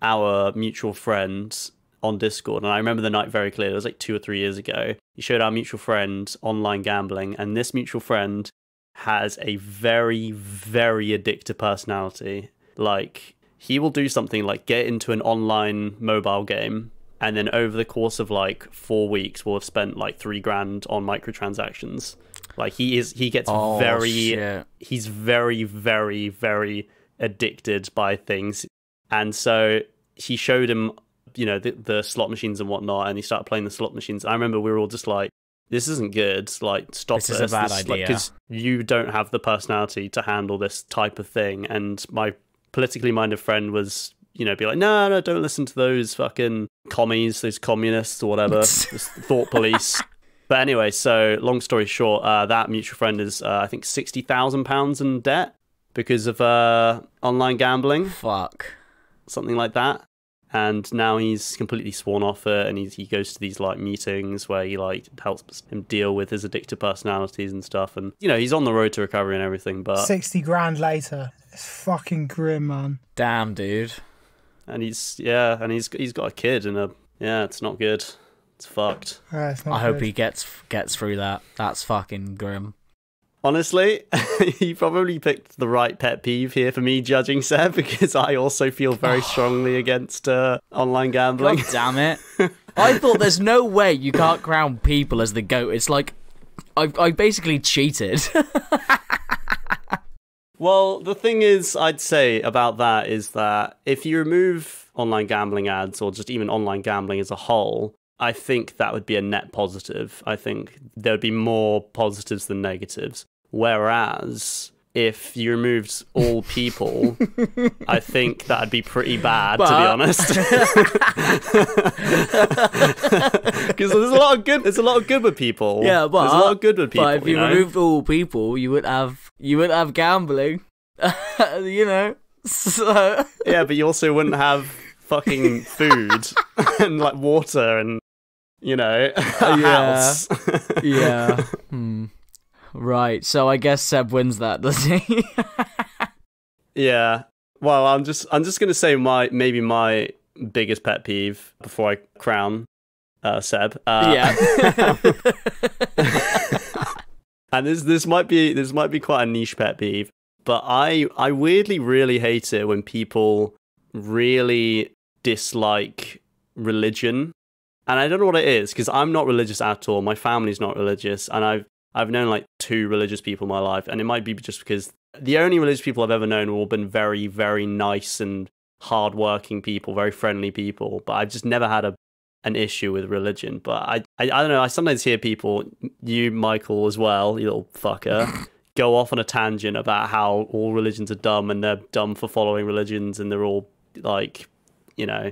Speaker 1: our mutual friend on Discord, and I remember the night very clearly. It was like 2 or 3 years ago. He showed our mutual friend online gambling, and this mutual friend has a very, very addictive personality. Like, he will do something like get into an online mobile game, and then over the course of like 4 weeks, will have spent like $3,000 on microtransactions. Like he's very, very, very addicted by things, and so he showed him, you know, the slot machines and whatnot, and he started playing the slot machines. I remember we were all just like, this isn't good, like stop this.
Speaker 2: This is a bad idea.
Speaker 1: Because you don't have the personality to handle this type of thing. And my politically minded friend was, you know, be like, no, don't listen to those fucking commies, those communists or whatever, this thought police. But anyway, so long story short, that mutual friend is, I think, £60,000 in debt because of online gambling.
Speaker 2: Fuck.
Speaker 1: Something like that. And now he's completely sworn off it, and he goes to these like meetings where he like helps him deal with his addictive personalities and stuff. And you know, he's on the road to recovery and everything. But
Speaker 4: 60 grand later, it's fucking grim, man.
Speaker 2: Damn, dude.
Speaker 1: And he's got a kid, and it's not good. It's fucked.
Speaker 4: It's not
Speaker 2: I hope
Speaker 4: good.
Speaker 2: he gets through that. That's fucking grim.
Speaker 1: Honestly, you probably picked the right pet peeve here for me judging Seb, because I also feel very strongly against online gambling.
Speaker 2: God damn it. I thought there's no way you can't crown people as the GOAT. It's like, I basically cheated.
Speaker 1: Well, the thing is, I'd say about that is that if you remove online gambling ads, or just even online gambling as a whole, I think that would be a net positive. I think there would be more positives than negatives. Whereas if you removed all people, I think that'd be pretty bad, to be honest. Because there's a lot of good with people.
Speaker 2: Yeah, but
Speaker 1: there's a lot of good with people.
Speaker 2: But if you removed all people, you would have gambling. You know. So
Speaker 1: yeah, but you also wouldn't have fucking food and like water and, you know, a house.
Speaker 2: Yeah. Right, so I guess Seb wins that, does he?
Speaker 1: Yeah. Well, I'm just gonna say my biggest pet peeve before I crown Seb.
Speaker 2: Yeah.
Speaker 1: And this might be quite a niche pet peeve, but I weirdly really hate it when people really dislike religion. And I don't know what it is, because I'm not religious at all. My family's not religious, and I've known like 2 religious people in my life, and it might be just because the only religious people I've ever known have all been very, very nice and hardworking people, very friendly people. But I've just never had an issue with religion. But I don't know. I sometimes hear people, you Michael as well, you little fucker, go off on a tangent about how all religions are dumb and they're dumb for following religions, and they're all like, you know.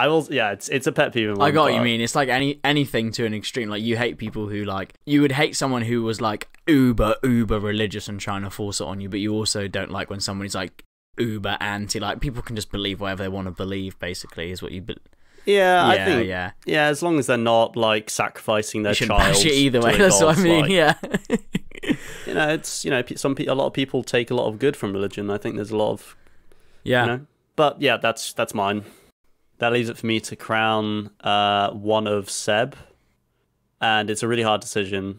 Speaker 1: It's a pet peeve of mine.
Speaker 2: I got what you mean. It's like anything to an extreme. Like, you hate people who, like, you would hate someone who was like uber religious and trying to force it on you, but you also don't like when somebody's like uber anti. Like, people can just believe whatever they want to believe, basically, is what you
Speaker 1: I think as long as they're not like sacrificing their child
Speaker 2: bash it either way. That's what I mean.
Speaker 1: Like,
Speaker 2: yeah.
Speaker 1: It's a lot of people take a lot of good from religion. I think there's a lot of but yeah, that's mine. That leaves it for me to crown one of Seb, and it's a really hard decision.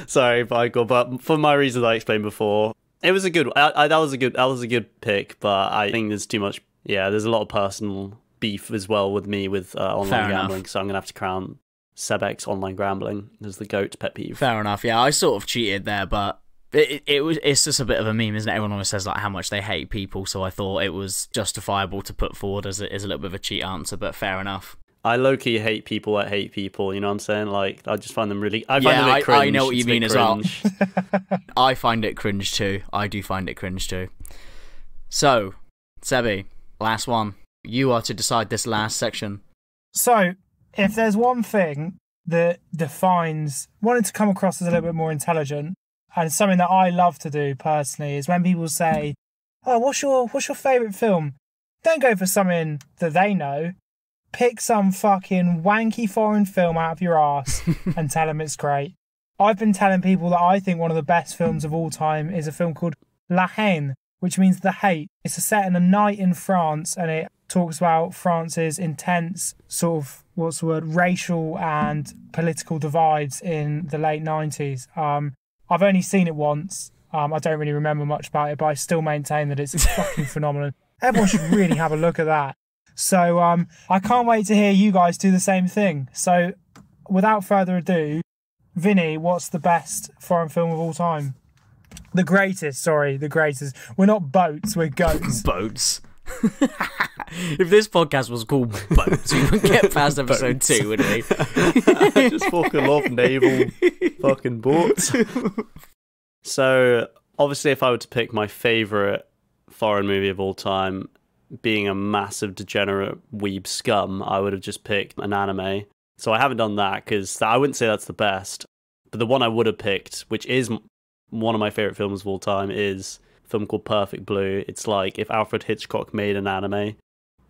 Speaker 1: Sorry, Michael, but for my reasons I explained before, it was a good. That was a good pick, but I think there's too much. Yeah, there's a lot of personal beef as well with me with online gambling, so I'm gonna have to crown Seb's online gambling as the GOAT pet peeve.
Speaker 2: Fair enough. Yeah, I sort of cheated there, but. It's just a bit of a meme, isn't it? Everyone always says like how much they hate people, so I thought it was justifiable to put forward as a little bit of a cheat answer, but fair enough.
Speaker 1: I low-key hate people that hate people, you know what I'm saying? Like, I just find them really... I find them a bit cringe.
Speaker 2: I know what you mean as well.
Speaker 1: Cringe.
Speaker 2: I find it cringe too. I do find it cringe too. So, Sebi, last one. You are to decide this last section.
Speaker 4: So, if there's one thing that defines wanting to come across as a little bit more intelligent, and something that I love to do personally, is when people say, "Oh, what's your favourite film?" Don't go for something that they know. Pick some fucking wanky foreign film out of your ass and tell them it's great. I've been telling people that I think one of the best films of all time is a film called La Haine, which means the hate. It's set in a night in France, and it talks about France's intense sort of, racial and political divides in the late 90s. I've only seen it once. I don't really remember much about it, but I still maintain that it's fucking phenomenal. Everyone should really have a look at that. So I can't wait to hear you guys do the same thing. So without further ado, Vinny, what's the best foreign film of all time? The greatest. We're not boats, we're goats.
Speaker 2: Boats. If this podcast was called Boats, we wouldn't get past episode 2, would we?
Speaker 1: I just fucking love naval fucking boats. So, obviously, if I were to pick my favourite foreign movie of all time, being a massive degenerate weeb scum, I would have just picked an anime. So I haven't done that, because I wouldn't say that's the best. But the one I would have picked, which is one of my favourite films of all time, is a film called Perfect Blue. It's like if Alfred Hitchcock made an anime,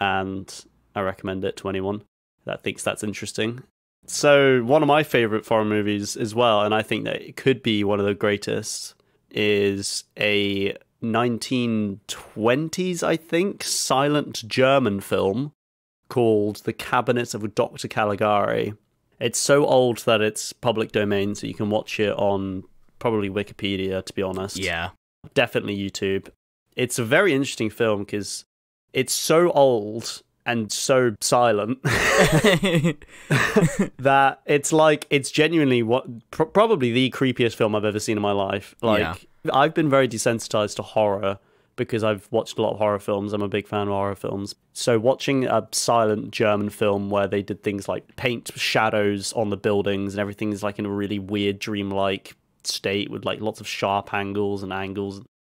Speaker 1: and I recommend it to anyone that thinks that's interesting. So one of my favourite foreign movies as well, and I think that it could be one of the greatest, is a 1920s, I think, silent German film called The Cabinet of Dr. Caligari. It's so old that it's public domain, so you can watch it on probably Wikipedia, to be honest.
Speaker 2: Yeah.
Speaker 1: Definitely YouTube. It's a very interesting film because it's so old and so silent that it's genuinely probably the creepiest film I've ever seen in my life. I've been very desensitized to horror because I've watched a lot of horror films. I'm a big fan of horror films. So watching a silent German film where they did things like paint shadows on the buildings and everything's like in a really weird dreamlike state with like lots of sharp angles.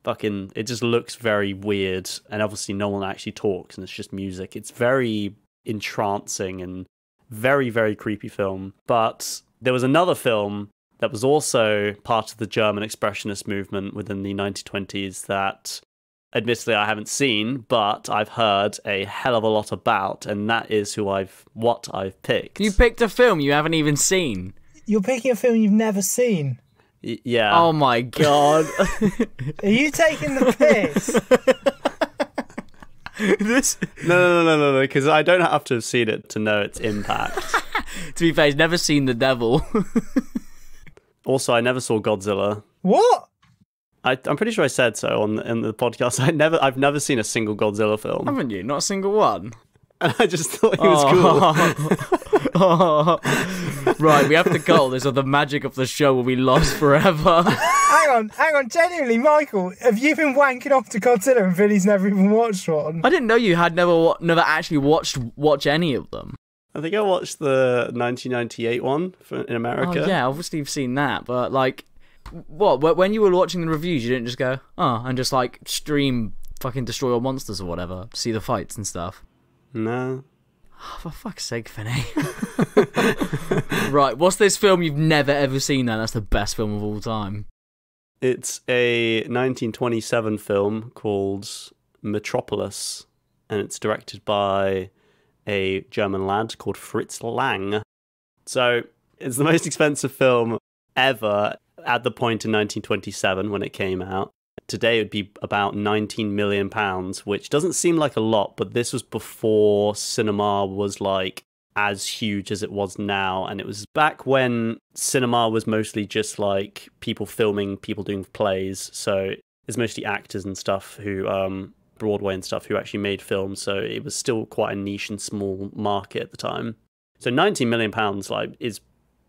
Speaker 1: Fucking, it just looks very weird, and obviously no one actually talks, and it's just music. It's very entrancing and very, very creepy film. But there was another film that was also part of the German Expressionist movement within the 1920s that, admittedly, I haven't seen, but I've heard a hell of a lot about, and that is what I've picked.
Speaker 2: You picked a film you haven't even seen.
Speaker 4: You're picking a film you've never seen.
Speaker 1: Yeah.
Speaker 2: Oh my god.
Speaker 4: Are you taking the piss?
Speaker 1: No, because I don't have to have seen it to know its impact.
Speaker 2: To be fair, he's never seen The Devil.
Speaker 1: Also, I never saw Godzilla.
Speaker 4: What?
Speaker 1: I'm pretty sure I said so in the podcast. I've never seen a single Godzilla film,
Speaker 2: Haven't you? Not a single one?
Speaker 1: and I just thought he was cool.
Speaker 2: Right, we have to cut all this, or the magic of the show will be lost forever.
Speaker 4: Hang on, genuinely, Michael, have you been wanking off to Godzilla and Vinny's never even watched one?
Speaker 2: I didn't know you had never actually watch any of them.
Speaker 1: I think I watched the 1998 one in America.
Speaker 2: Oh, yeah, obviously you've seen that, but like, what? When you were watching the reviews, you didn't just go, and just like stream fucking Destroy All Monsters or whatever, see the fights and stuff?
Speaker 1: No.
Speaker 2: Oh, for fuck's sake, Vinny. Right, what's this film you've never ever seen then? That's the best film of all time.
Speaker 1: It's a 1927 film called Metropolis, and it's directed by a German lad called Fritz Lang. So it's the most expensive film ever at the point in 1927 when it came out. Today it would be about £19 million, which doesn't seem like a lot, but this was before cinema was like as huge as it was now, and it was back when cinema was mostly just like people filming, people doing plays. So it's mostly actors and stuff who Broadway and stuff who actually made films, so it was still quite a niche and small market at the time. So £19 million like is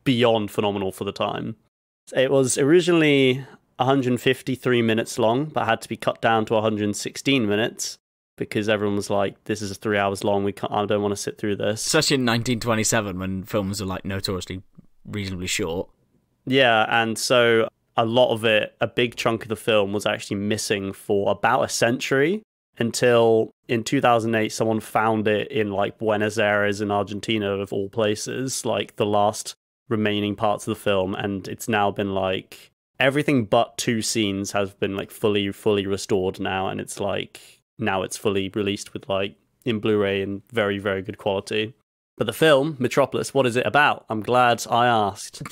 Speaker 1: beyond phenomenal for the time. It was originally 153 minutes long, but had to be cut down to 116 minutes because everyone was like, "This is 3 hours long. I don't want to sit through this."
Speaker 2: Especially in 1927 when films are like notoriously reasonably short.
Speaker 1: Yeah, and so a lot of it, a big chunk of the film was actually missing for about a century until in 2008 someone found it in like Buenos Aires in Argentina of all places, like the last remaining parts of the film, and it's now been like everything but 2 scenes has been like fully restored now, and it's like now it's fully released with like in Blu-ray in very, very good quality. But the film Metropolis, what is it about? I'm glad I asked.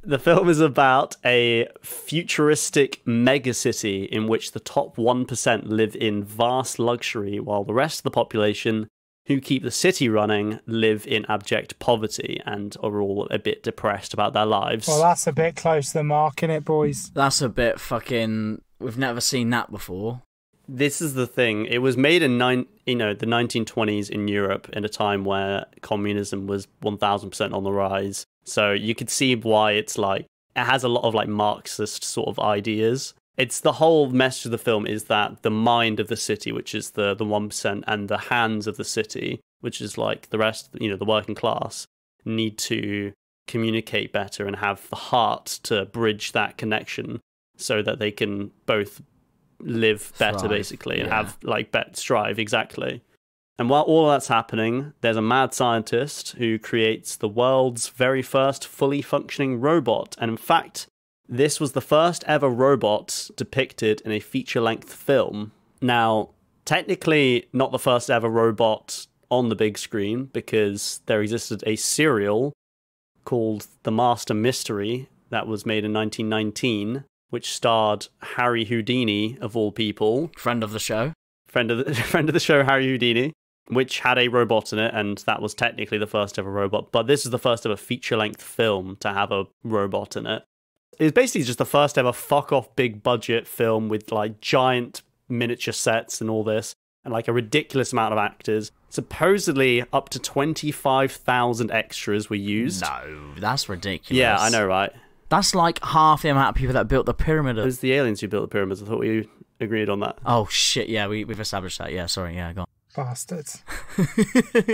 Speaker 1: The film is about a futuristic megacity in which the top 1% live in vast luxury, while the rest of the population, who keep the city running, live in abject poverty and are all a bit depressed about their lives.
Speaker 4: Well, that's a bit close to the mark, innit, boys?
Speaker 2: That's a bit fucking... We've never seen that before.
Speaker 1: This is the thing. It was made in the 1920s in Europe, in a time where communism was 1000% on the rise. So you could see why it's like it has a lot of like Marxist sort of ideas. It's the whole message of the film is that the mind of the city, which is the 1%, and the hands of the city, which is like the rest, the working class, need to communicate better and have the heart to bridge that connection so that they can both live better,
Speaker 2: Strive,
Speaker 1: basically, and
Speaker 2: yeah.
Speaker 1: have like strive, exactly. And while all that's happening, there's a mad scientist who creates the world's very first fully functioning robot. And in fact, this was the first ever robot depicted in a feature-length film. Now, technically not the first ever robot on the big screen, because there existed a serial called The Master Mystery that was made in 1919, which starred Harry Houdini, of all people.
Speaker 2: Friend of the show.
Speaker 1: Friend of the show, Harry Houdini, which had a robot in it, and that was technically the first ever robot. But this is the first ever feature-length film to have a robot in it. It's basically just the first ever fuck-off big-budget film with, like, giant miniature sets and all this, and, like, a ridiculous amount of actors. Supposedly, up to 25,000 extras were used.
Speaker 2: No, that's ridiculous.
Speaker 1: Yeah, I know, right?
Speaker 2: That's like half the amount of people that built the pyramid.
Speaker 1: It was the aliens who built the pyramids. I thought we agreed on that.
Speaker 2: Oh, shit, yeah, we've established that. Yeah, sorry, yeah, go on.
Speaker 4: Bastards.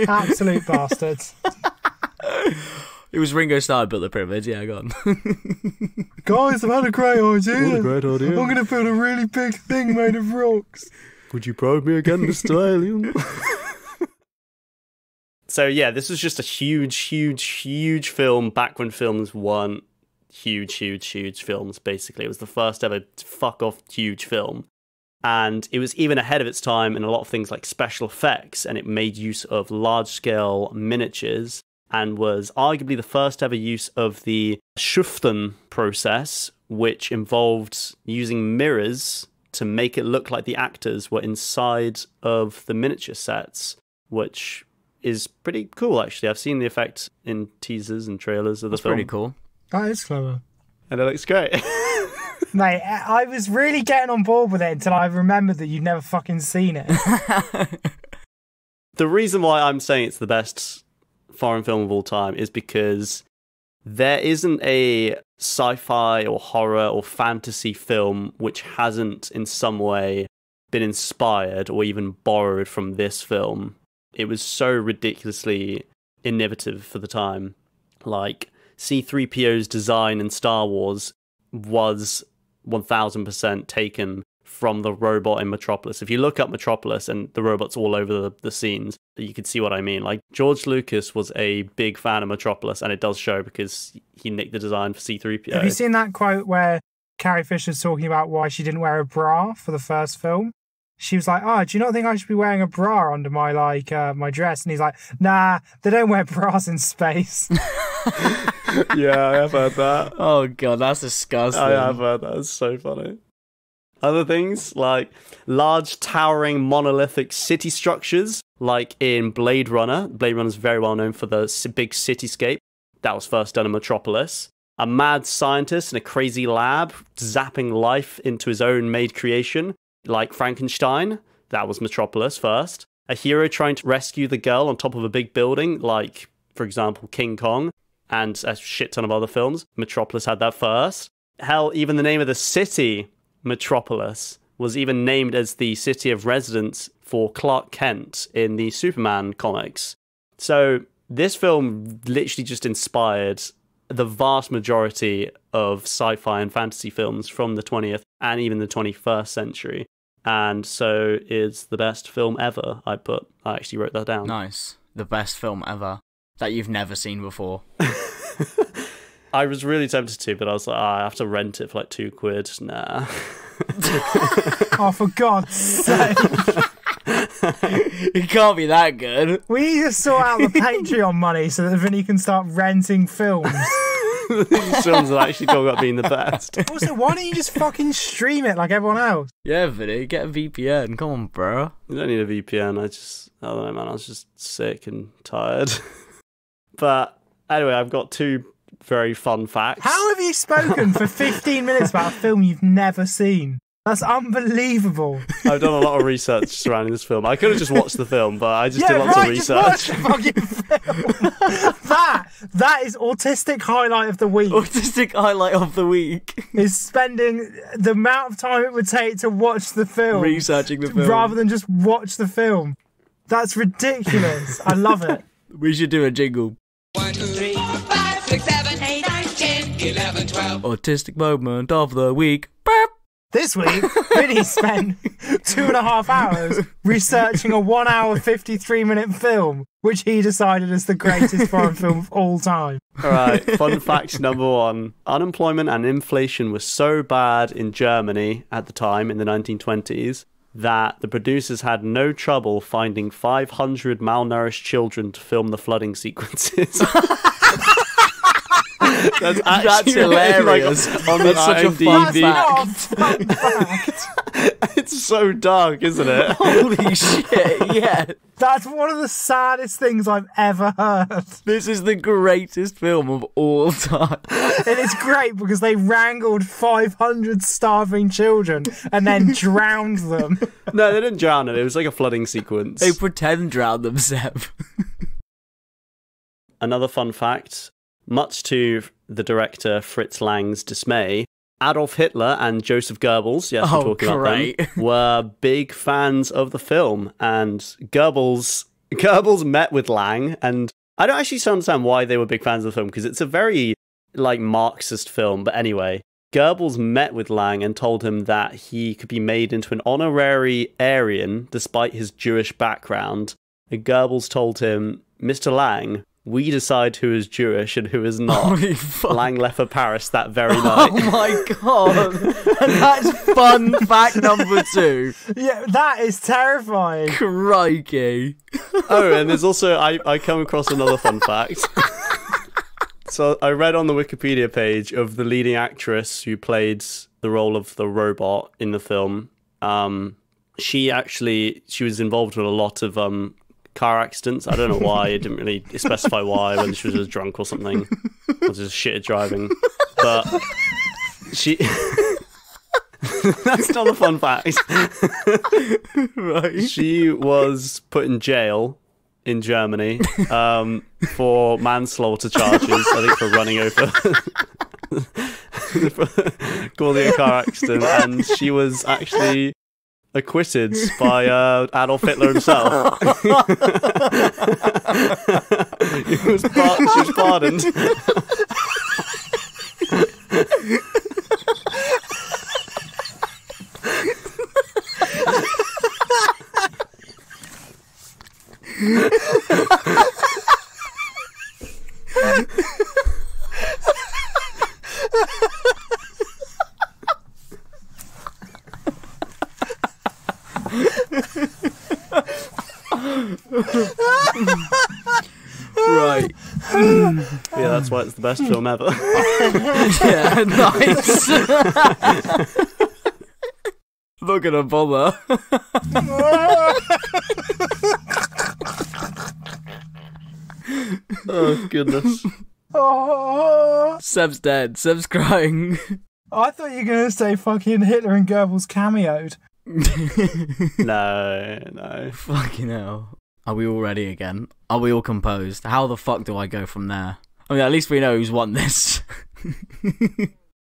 Speaker 4: Absolute bastards.
Speaker 2: It was Ringo Starr who built the pyramids, yeah, go on.
Speaker 4: Guys, I've had a great idea.
Speaker 1: What a great idea.
Speaker 4: I'm going to build a really big thing made of rocks.
Speaker 1: Would you probe me again, Mr. Alien? So yeah, this was just a huge film back when films weren't huge films, basically. It was the first ever fuck-off huge film. And it was even ahead of its time in a lot of things like special effects, and it made use of large-scale miniatures, and was arguably the first ever use of the Schuften process, which involved using mirrors to make it look like the actors were inside of the miniature sets, which is pretty cool, actually. I've seen the effect in teasers and trailers of the film.
Speaker 2: Pretty cool.
Speaker 4: That is clever.
Speaker 1: And it looks great.
Speaker 4: Mate, I was really getting on board with it until I remembered that you'd never fucking seen it.
Speaker 1: The reason why I'm saying it's the best foreign film of all time is because there isn't a sci-fi or horror or fantasy film which hasn't in some way been inspired or even borrowed from this film. It was so ridiculously innovative for the time. Like, C-3PO's design in Star Wars was 1000% taken from the robot in Metropolis. If you look up Metropolis and the robots all over the scenes, you can see what I mean. Like, George Lucas was a big fan of Metropolis, and it does show because he nicked the design for C-3PO.
Speaker 4: Have you seen that quote where Carrie Fisher's talking about why she didn't wear a bra for the first film? She was like, "Oh, do you not think I should be wearing a bra under my my dress?" And he's like, "Nah, they don't wear bras in space."
Speaker 1: Yeah, I have heard that.
Speaker 2: Oh god, that's disgusting.
Speaker 1: I have heard that. It's so funny. Other things like large, towering, monolithic city structures, like in Blade Runner. Blade Runner is very well known for the big cityscape. That was first done in Metropolis. A mad scientist in a crazy lab zapping life into his own made creation, like Frankenstein. That was Metropolis first. A hero trying to rescue the girl on top of a big building, like, for example, King Kong, and a shit ton of other films. Metropolis had that first. Hell, even the name of the city, Metropolis, was even named as the city of residence for Clark Kent in the Superman comics. So this film literally just inspired the vast majority of sci-fi and fantasy films from the 20th and even the 21st century. And so it's the best film ever, I actually wrote that down.
Speaker 2: Nice. The best film ever that you've never seen before.
Speaker 1: I was really tempted to, but I was like, I have to rent it for like £2. Nah.
Speaker 4: Oh, for God's sake.
Speaker 2: It can't be that good.
Speaker 4: We need to sort out the Patreon money so that Vinny can start renting films.
Speaker 1: These films are actually talking about being the best.
Speaker 4: Also, why don't you just fucking stream it like everyone else?
Speaker 2: Yeah, Vinny, get a VPN. Come on, bro.
Speaker 1: You don't need a VPN. I don't know, man. I was just sick and tired. But anyway, I've got two very fun facts.
Speaker 4: How have you spoken for 15 minutes about a film you've never seen? That's unbelievable.
Speaker 1: I've done a lot of research surrounding this film. I could have just watched the film, but I just did lots of research.
Speaker 4: Just watch the fucking film. That is autistic highlight of the week.
Speaker 2: Autistic highlight of the week.
Speaker 4: Is spending the amount of time it would take to watch the film.
Speaker 2: Researching the film.
Speaker 4: Rather than just watch the film. That's ridiculous. I love it.
Speaker 2: We should do a jingle.
Speaker 3: 1, 2, 3, 4, 5, 6, 7, 8, 9, 10, 11, 12.
Speaker 2: Autistic moment of the week. Burp.
Speaker 4: This week, Vinny spent 2.5 hours researching a 1 hour, 53-minute film, which he decided is the greatest foreign film of all time.
Speaker 1: All right, fun fact number 1. Unemployment and inflation was so bad in Germany at the time, in the 1920s, that the producers had no trouble finding 500 malnourished children to film the flooding sequences. That's
Speaker 2: hilarious.
Speaker 1: Like, on
Speaker 2: That's such a fun
Speaker 4: fact.
Speaker 1: It's so dark, isn't it?
Speaker 2: Holy shit, yeah.
Speaker 4: That's one of the saddest things I've ever heard.
Speaker 2: This is the greatest film of all time.
Speaker 4: And it's great because they wrangled 500 starving children and then drowned them.
Speaker 1: No, they didn't drown them. It was like a flooding sequence.
Speaker 2: They pretend drown themselves.
Speaker 1: Another fun fact, much to the director Fritz Lang's dismay, Adolf Hitler and Joseph Goebbels, yes, we're talking about them, were big fans of the film. And Goebbels met with Lang, and I don't actually understand why they were big fans of the film, because it's a very, like, Marxist film. But anyway, Goebbels met with Lang and told him that he could be made into an honorary Aryan despite his Jewish background. And Goebbels told him, Mr. Lang, we decide who is Jewish and who is not.
Speaker 2: Holy fuck.
Speaker 1: Lang left for Paris that very night.
Speaker 2: Oh my god. And that's fun fact number 2.
Speaker 4: Yeah, that is terrifying.
Speaker 2: Crikey.
Speaker 1: Oh, and there's also, I come across another fun fact. So I read on the Wikipedia page of the leading actress who played the role of the robot in the film. She was involved with a lot of car accidents. I don't know why. It didn't really specify why, whether she was just drunk or something, or just shit at driving. But she That's not a fun fact.
Speaker 2: Right.
Speaker 1: She was put in jail in Germany for manslaughter charges, I think for running over causing a car accident, and she was actually acquitted by Adolf Hitler himself. She was pardoned.
Speaker 2: Right.
Speaker 1: Yeah, that's why it's the best film ever.
Speaker 2: Yeah, nice. Not gonna bother.
Speaker 1: Oh, goodness.
Speaker 4: Oh,
Speaker 2: Seb's dead. Seb's crying.
Speaker 4: I thought you were going to say fucking Hitler and Goebbels cameoed.
Speaker 1: No.
Speaker 2: Fucking hell. Are we all ready again? Are we all composed? How the fuck do I go from there? I mean, at least we know who's won this.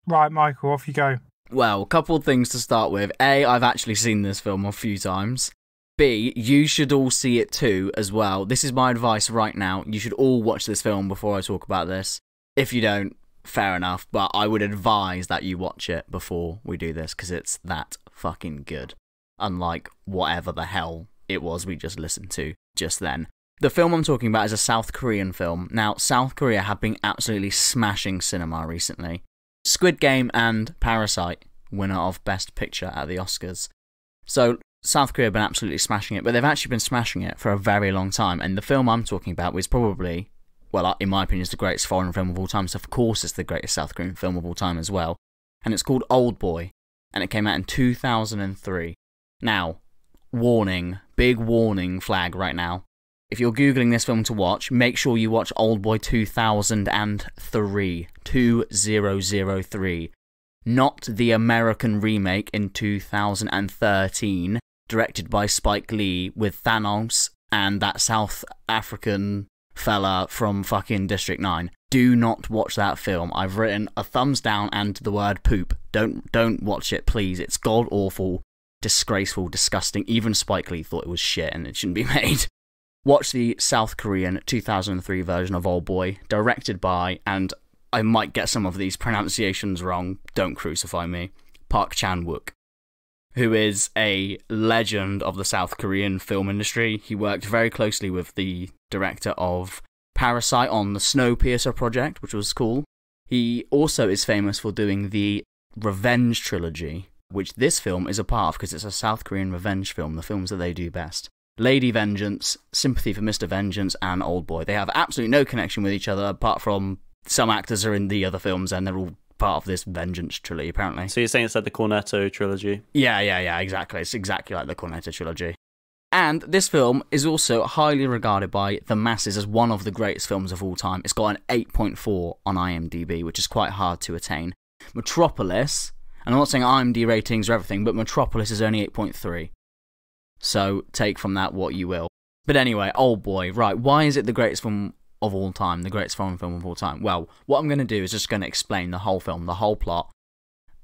Speaker 4: Right, Michael, off you go.
Speaker 2: Well, a couple of things to start with. A, I've actually seen this film a few times. B, you should all see it too as well. This is my advice right now. You should all watch this film before I talk about this. If you don't, fair enough, but I would advise that you watch it before we do this because it's that fucking good. Unlike whatever the hell it was we just listened to just then. The film I'm talking about is a South Korean film. Now, South Korea have been absolutely smashing cinema recently. Squid Game and Parasite, winner of Best Picture at the Oscars. So, South Korea have been absolutely smashing it, but they've actually been smashing it for a very long time, and the film I'm talking about was probably, well, in my opinion, it's the greatest foreign film of all time, so of course it's the greatest South Korean film of all time as well. And it's called Old Boy, and it came out in 2003. Now, warning, big warning flag right now. If you're Googling this film to watch, make sure you watch Old Boy 2003. 2003. Not the American remake in 2013, directed by Spike Lee with Thanos and that South African fella from fucking District 9. Do not watch that film. I've written a thumbs down and the word poop. Don't watch it, please. It's god awful, disgraceful, disgusting. Even Spike Lee thought it was shit and it shouldn't be made. Watch the South Korean 2003 version of Old Boy, directed by, and I might get some of these pronunciations wrong, don't crucify me, Park Chan-wook, who is a legend of the South Korean film industry. He worked very closely with the director of Parasite on the Snowpiercer project, which was cool. He also is famous for doing the Revenge trilogy, which this film is a part of because it's a South Korean revenge film, the films that they do best. Lady Vengeance, Sympathy for Mr. Vengeance, and Old Boy. They have absolutely no connection with each other, apart from some actors are in the other films, and they're all part of this Vengeance trilogy, apparently.
Speaker 1: So you're saying it's like the Cornetto trilogy?
Speaker 2: Yeah, exactly. It's exactly like the Cornetto trilogy. And this film is also highly regarded by the masses as one of the greatest films of all time. It's got an 8.4 on IMDb, which is quite hard to attain. Metropolis, and I'm not saying IMDb ratings are everything, but Metropolis is only 8.3. So take from that what you will. But anyway, Old Boy, right, why is it the greatest film of all time, the greatest foreign film of all time? Well, what I'm going to do is just going to explain the whole film, the whole plot,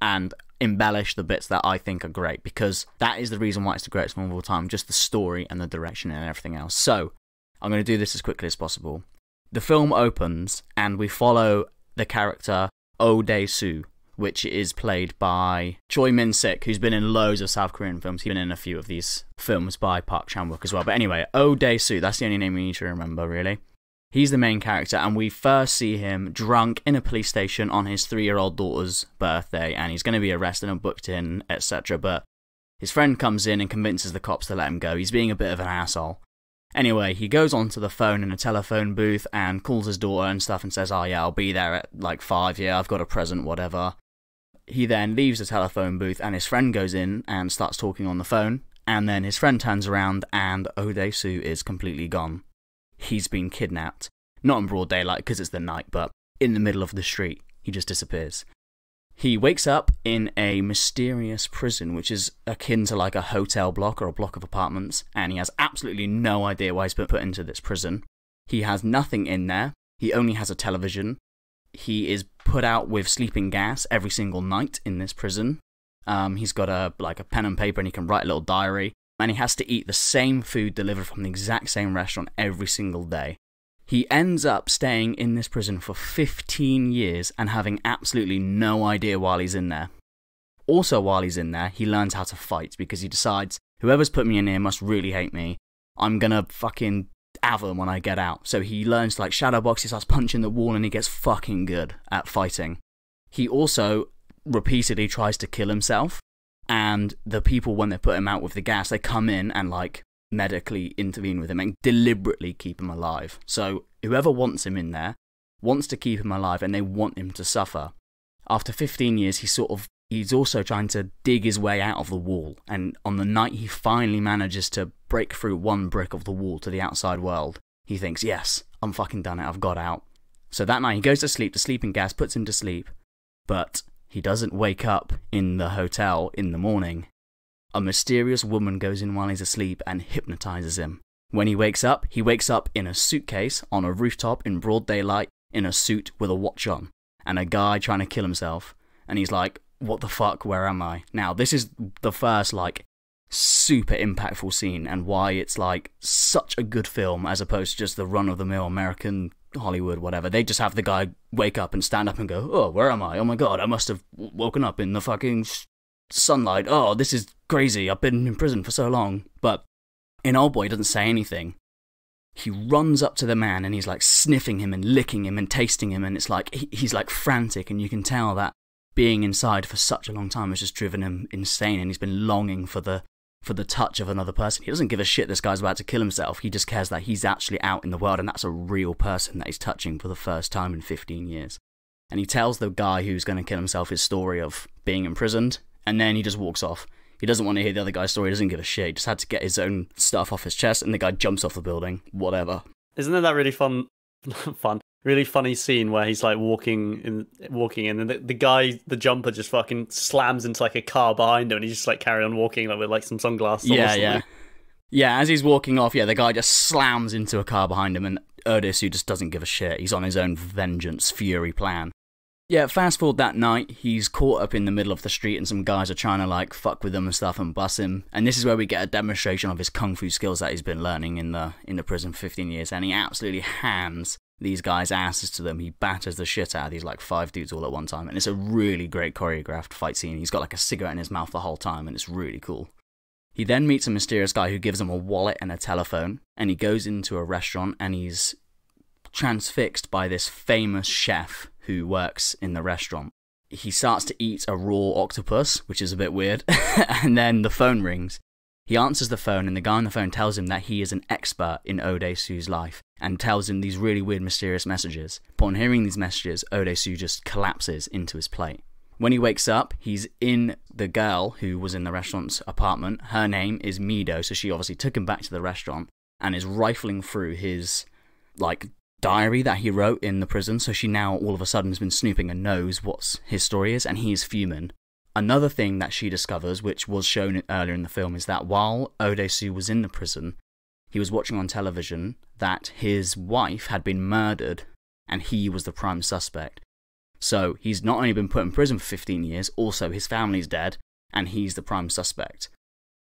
Speaker 2: and embellish the bits that I think are great, because that is the reason why it's the greatest film of all time, just the story and the direction and everything else. So, I'm going to do this as quickly as possible. The film opens, and we follow the character Oh Dae-soo, which is played by Choi Min-sik, who's been in loads of South Korean films. He's been in a few of these films by Park Chan-wook as well. But anyway, Oh Dae-soo, that's the only name we need to remember, really. He's the main character, and we first see him drunk in a police station on his 3-year-old daughter's birthday, and he's going to be arrested and booked in, etc. But his friend comes in and convinces the cops to let him go. He's being a bit of an asshole. Anyway, he goes onto the phone in a telephone booth and calls his daughter and stuff and says, oh yeah, I'll be there at like 5, yeah, I've got a present, whatever. He then leaves the telephone booth and his friend goes in and starts talking on the phone, and then his friend turns around and Oh Dae-soo is completely gone. He's been kidnapped. Not in broad daylight because it's the night, but in the middle of the street. He just disappears. He wakes up in a mysterious prison, which is akin to like a hotel block or a block of apartments, and he has absolutely no idea why he's been put into this prison. He has nothing in there. He only has a television. He is put out with sleeping gas every single night in this prison. He's got a pen and paper, and he can write a little diary. And he has to eat the same food delivered from the exact same restaurant every single day. He ends up staying in this prison for 15 years and having absolutely no idea while he's in there. Also, while he's in there, he learns how to fight because he decides, whoever's put me in here must really hate me. I'm gonna fucking have them when I get out. So he learns to like shadow box, he starts punching the wall, and he gets fucking good at fighting. He also repeatedly tries to kill himself, and the people, when they put him out with the gas, they come in and like medically intervene with him and deliberately keep him alive. So whoever wants him in there wants to keep him alive, and they want him to suffer. After 15 years, he's also trying to dig his way out of the wall, and on the night he finally manages to break through one brick of the wall to the outside world, he thinks, yes, I'm fucking done it, I've got out. So that night he goes to sleep, the sleeping gas puts him to sleep, but he doesn't wake up in the hotel in the morning. A mysterious woman goes in while he's asleep and hypnotizes him. When he wakes up in a suitcase on a rooftop in broad daylight, in a suit with a watch on, and a guy trying to kill himself. And he's like, what the fuck, where am I? Now, this is the first, like, super impactful scene, and why it's, like, such a good film, as opposed to just the run-of-the-mill American Hollywood, whatever. They just have the guy wake up and stand up and go, oh, where am I? Oh my god, I must have woken up in the fucking sunlight. Oh, this is crazy. I've been in prison for so long. But in Old Boy, he doesn't say anything. He runs up to the man and he's like sniffing him and licking him and tasting him, and it's like he's like frantic, and you can tell that being inside for such a long time has just driven him insane, and he's been longing for the touch of another person. He doesn't give a shit this guy's about to kill himself. He just cares that he's actually out in the world, and that's a real person that he's touching for the first time in 15 years. And he tells the guy who's going to kill himself his story of being imprisoned, and then he just walks off. He doesn't want to hear the other guy's story, he doesn't give a shit. He just had to get his own stuff off his chest, and the guy jumps off the building. Whatever.
Speaker 1: Isn't there that really really funny scene where he's like walking in, and the guy, the jumper, just fucking slams into like a car behind him, and he's just like carry on walking like with like some sunglasses on or something.
Speaker 2: Yeah, as he's walking off, the guy just slams into a car behind him, and Urdesu just doesn't give a shit. He's on his own vengeance, fury plan. Yeah, fast forward that night, he's caught up in the middle of the street, and some guys are trying to like fuck with him and stuff and bust him. And this is where we get a demonstration of his kung fu skills that he's been learning in the prison for 15 years, and he absolutely hands these guys' asses to them. He batters the shit out of these like 5 dudes all at one time, and it's a really great choreographed fight scene. He's got like a cigarette in his mouth the whole time, and it's really cool. He then meets a mysterious guy who gives him a wallet and a telephone, and he goes into a restaurant, and he's transfixed by this famous chef who works in the restaurant. He starts to eat a raw octopus, which is a bit weird, and then the phone rings. He answers the phone, and the guy on the phone tells him that he is an expert in Odesu's life, and tells him these really weird, mysterious messages. Upon hearing these messages, Odesu just collapses into his plate. When he wakes up, he's in the girl who was in the restaurant's apartment. Her name is Mido, so she obviously took him back to the restaurant, and is rifling through his, like, diary that he wrote in the prison. So she now all of a sudden has been snooping and knows what his story is, and he is fuming. Another thing that she discovers, which was shown earlier in the film, is that while Odesu was in the prison, he was watching on television that his wife had been murdered, and he was the prime suspect. So he's not only been put in prison for 15 years, also his family's dead, and he's the prime suspect.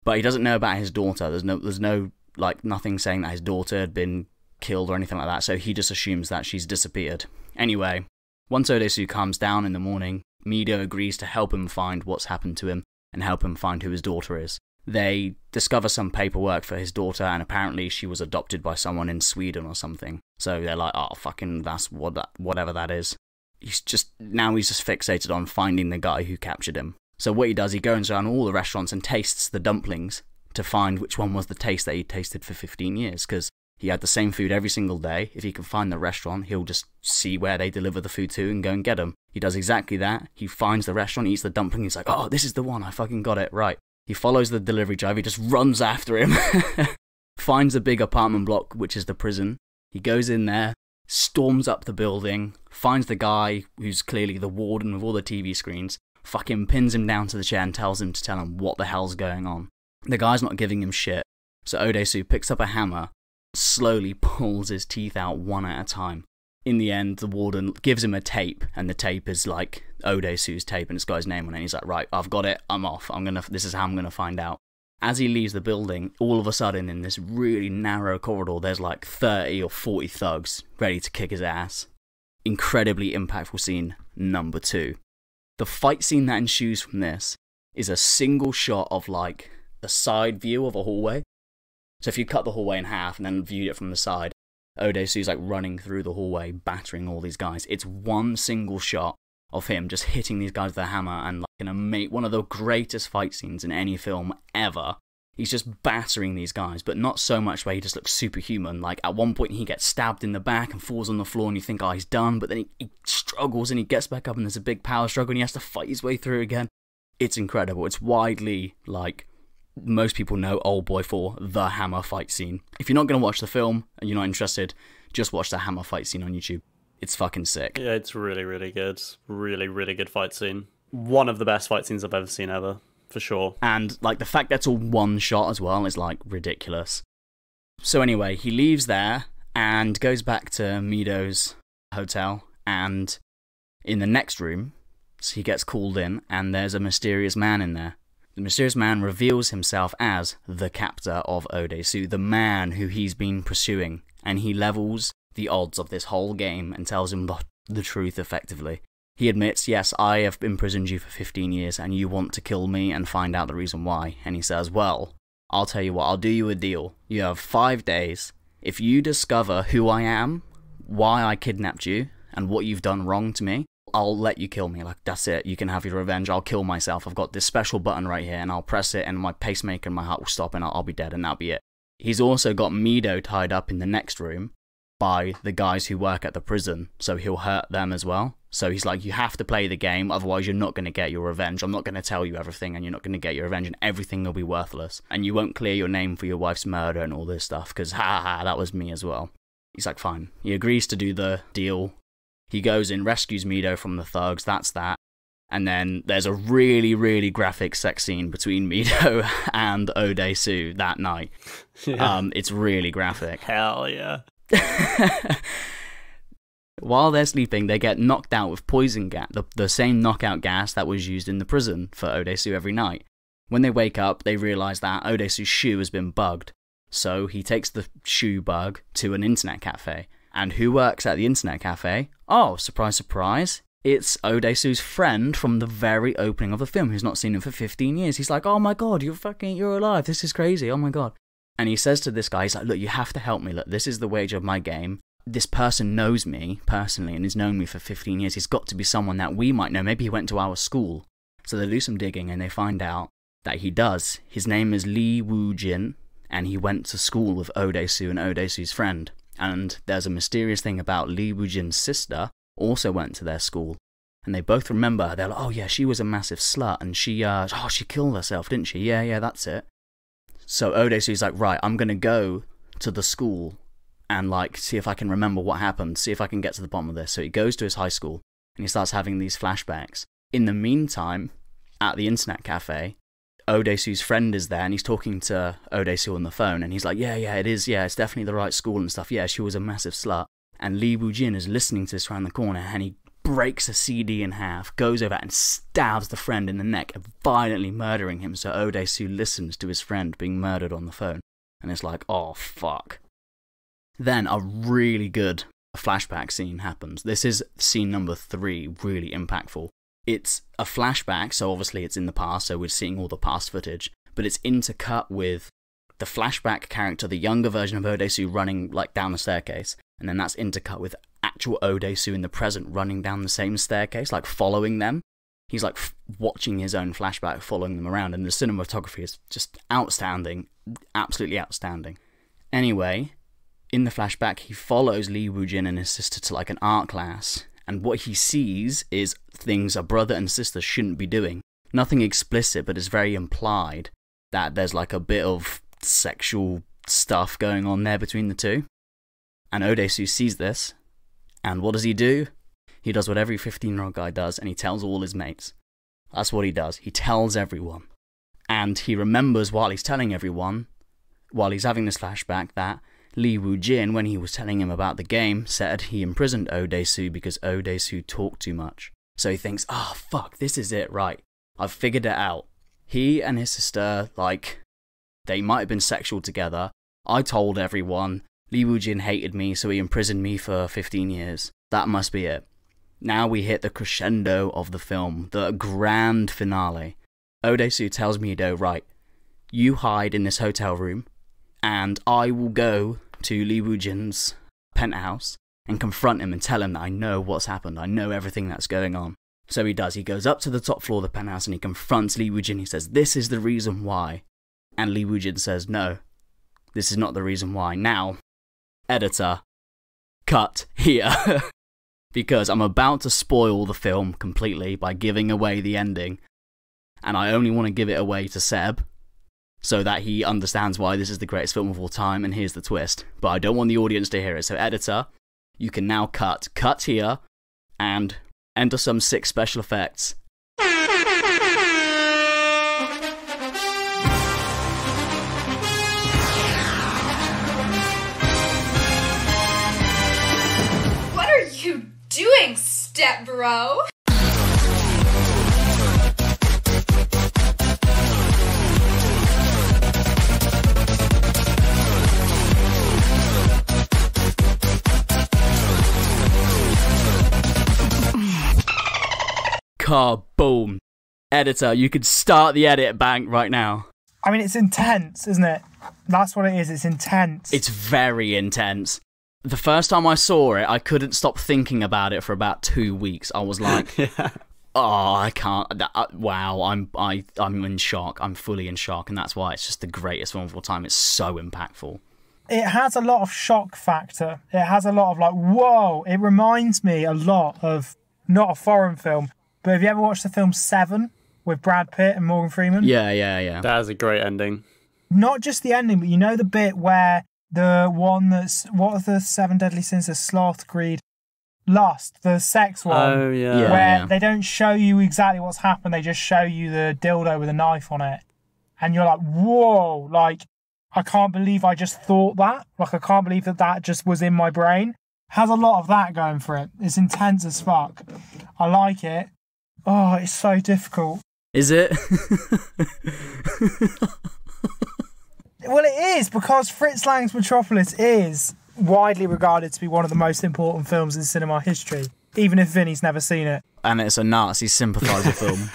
Speaker 2: But he doesn't know about his daughter. There's no like nothing saying that his daughter had been killed or anything like that, so he just assumes that she's disappeared. Anyway, once Odesu calms down in the morning, Mido agrees to help him find what's happened to him and help him find who his daughter is. They discover some paperwork for his daughter, and apparently she was adopted by someone in Sweden or something. So they're like, oh, fucking, that's whatever that is. He's just fixated on finding the guy who captured him. So what he does, he goes around all the restaurants and tastes the dumplings to find which one was the taste that he tasted for 15 years, because he had the same food every single day. If he can find the restaurant, he'll just see where they deliver the food to and go and get them. He does exactly that. He finds the restaurant, eats the dumpling, he's like, oh, this is the one, I fucking got it, right. He follows the delivery driver, he just runs after him, finds the big apartment block, which is the prison. He goes in there, storms up the building, finds the guy who's clearly the warden with all the TV screens, fucking pins him down to the chair and tells him to tell him what the hell's going on. The guy's not giving him shit, so Odesu picks up a hammer, slowly pulls his teeth out one at a time. In the end, the warden gives him a tape, and the tape is like Odesu's tape, and it's got his name on it. And he's like, right, I've got it, I'm off. This is how I'm gonna find out. As he leaves the building, all of a sudden, in this really narrow corridor, there's like 30 or 40 thugs ready to kick his ass. Incredibly impactful scene number 2. The fight scene that ensues from this is a single shot of like the side view of a hallway. So if you cut the hallway in half and then viewed it from the side, Odesu's like running through the hallway, battering all these guys. It's one single shot of him just hitting these guys with a hammer, and like one of the greatest fight scenes in any film ever. He's just battering these guys, but not so much where he just looks superhuman. Like at one point he gets stabbed in the back and falls on the floor and you think, oh, he's done, but then he struggles and he gets back up and there's a big power struggle and he has to fight his way through again. It's incredible. It's widely, like, most people know Old Boy for the hammer fight scene. If you're not going to watch the film and you're not interested, just watch the hammer fight scene on YouTube. It's fucking sick.
Speaker 1: Yeah, it's really, really good. Really, really good fight scene. One of the best fight scenes I've ever seen ever, for sure.
Speaker 2: And, like, the fact that's all one shot as well is, like, ridiculous. So anyway, he leaves there and goes back to Mido's hotel, and in the next room, so he gets called in, and there's a mysterious man in there. The mysterious man reveals himself as the captor of Odesu, the man who he's been pursuing, and he levels the odds of this whole game and tells him the truth effectively. He admits, yes, I have imprisoned you for 15 years and you want to kill me and find out the reason why. And he says, well, I'll tell you what, I'll do you a deal. You have 5 days. If you discover who I am, why I kidnapped you, and what you've done wrong to me, I'll let you kill me. Like, that's it. You can have your revenge. I'll kill myself. I've got this special button right here, and I'll press it, and my pacemaker and my heart will stop, and I'll be dead, and that'll be it. He's also got Mido tied up in the next room by the guys who work at the prison, so he'll hurt them as well. So he's like, you have to play the game, otherwise you're not going to get your revenge. I'm not going to tell you everything, and you're not going to get your revenge, and everything will be worthless. And you won't clear your name for your wife's murder and all this stuff, because that was me as well. He's like, fine. He agrees to do the deal. He goes in, rescues Mido from the thugs, that's that. And then there's a really, really graphic sex scene between Mido and Odesu that night. Yeah. It's really graphic.
Speaker 1: Hell yeah.
Speaker 2: While they're sleeping, they get knocked out with poison gas, the same knockout gas that was used in the prison for Odesu every night. When they wake up, they realise that Odesu's shoe has been bugged. So he takes the shoe bug to an internet cafe. And who works at the internet cafe? Oh, surprise, surprise. It's Odesu's friend from the very opening of the film, who's not seen him for 15 years. He's like, oh my god, you're alive. This is crazy. Oh my god. And he says to this guy, he's like, look, you have to help me. Look, this is the wage of my game. This person knows me personally and has known me for 15 years. He's got to be someone that we might know. Maybe he went to our school. So they do some digging and they find out that he does. His name is Lee Woo-jin, and he went to school with Odesu and Odesu's friend. And there's a mysterious thing about Lee Woo-jin's sister also went to their school. And they both remember, they're like, oh yeah, she was a massive slut, and she killed herself, didn't she? Yeah, that's it. So Odesu's like, right, I'm gonna go to the school and like see if I can remember what happened, see if I can get to the bottom of this. So he goes to his high school and he starts having these flashbacks. In the meantime, at the internet cafe, Odesu's friend is there and he's talking to Odesu on the phone and he's like, yeah, it is, yeah, it's definitely the right school and stuff. Yeah, she was a massive slut. And Lee Woo-jin is listening to this around the corner and he breaks a CD in half, goes over and stabs the friend in the neck, violently murdering him. So Odesu listens to his friend being murdered on the phone. And it's like, oh, fuck. Then a really good flashback scene happens. This is scene number 3, really impactful. It's a flashback, so obviously it's in the past, so we're seeing all the past footage, but it's intercut with the flashback character, the younger version of Odesu running like down the staircase, and then that's intercut with actual Odesu in the present running down the same staircase, like following them. He's like watching his own flashback, following them around, and the cinematography is just outstanding, absolutely outstanding. Anyway, in the flashback, he follows Lee Woo-jin and his sister to like an art class, and what he sees is things a brother and sister shouldn't be doing. Nothing explicit, but it's very implied that there's like a bit of sexual stuff going on there between the two. And Odesu sees this, And what does he do? He does what every 15-year-old guy does, and he tells all his mates. That's what he does. He tells everyone. And he remembers while he's telling everyone, while he's having this flashback, that Lee Woo-jin, when he was telling him about the game, said he imprisoned Oh Dae-soo because Oh Dae-soo talked too much. So he thinks, oh, fuck, this is it, right. I've figured it out. He and his sister, like, they might have been sexual together. I told everyone. Lee Woo-jin hated me, so he imprisoned me for 15 years. That must be it. Now we hit the crescendo of the film, the grand finale. Oh Dae-soo tells Mido, right, you hide in this hotel room, and I will go to Lee Woo-jin's penthouse and confront him and tell him that I know what's happened. I know everything that's going on. So he does. He goes up to the top floor of the penthouse and he confronts Lee Woo-jin. He says, this is the reason why. And Lee Woo-jin says, no, this is not the reason why. Now, editor, cut here. Because I'm about to spoil the film completely by giving away the ending. And I only want to give it away to Seb, so that he understands why this is the greatest film of all time, and here's the twist. But I don't want the audience to hear it, so editor, you can now cut here, and enter some sick special effects.
Speaker 7: What are you doing, step bro?
Speaker 2: Kaboom. Editor, you could start the edit bank right now.
Speaker 4: I mean, it's intense, isn't it? That's what it is. It's intense.
Speaker 2: It's very intense. The first time I saw it, I couldn't stop thinking about it for about 2 weeks. I was like, oh, I can't. Wow, I'm in shock. I'm fully in shock, and that's why it's just the greatest film of all time. It's so impactful.
Speaker 4: It has a lot of shock factor. It has a lot of like, whoa. It reminds me a lot of, not a foreign film, but have you ever watched the film Seven with Brad Pitt and Morgan Freeman?
Speaker 2: Yeah.
Speaker 1: That has a great ending.
Speaker 4: Not just the ending, but you know the bit where the one that's, what are the 7 deadly sins? The sloth, greed, lust, the sex one.
Speaker 1: Oh, yeah.
Speaker 4: Where they don't show you exactly what's happened. They just show you the dildo with a knife on it. And you're like, whoa, like, I can't believe I just thought that. Like, I can't believe that just was in my brain. Has a lot of that going for it. It's intense as fuck. I like it. Oh, it's so difficult.
Speaker 2: Is it?
Speaker 4: Well, it is, because Fritz Lang's Metropolis is widely regarded to be one of the most important films in cinema history, even if Vinny's never seen it.
Speaker 2: And it's a Nazi sympathiser film.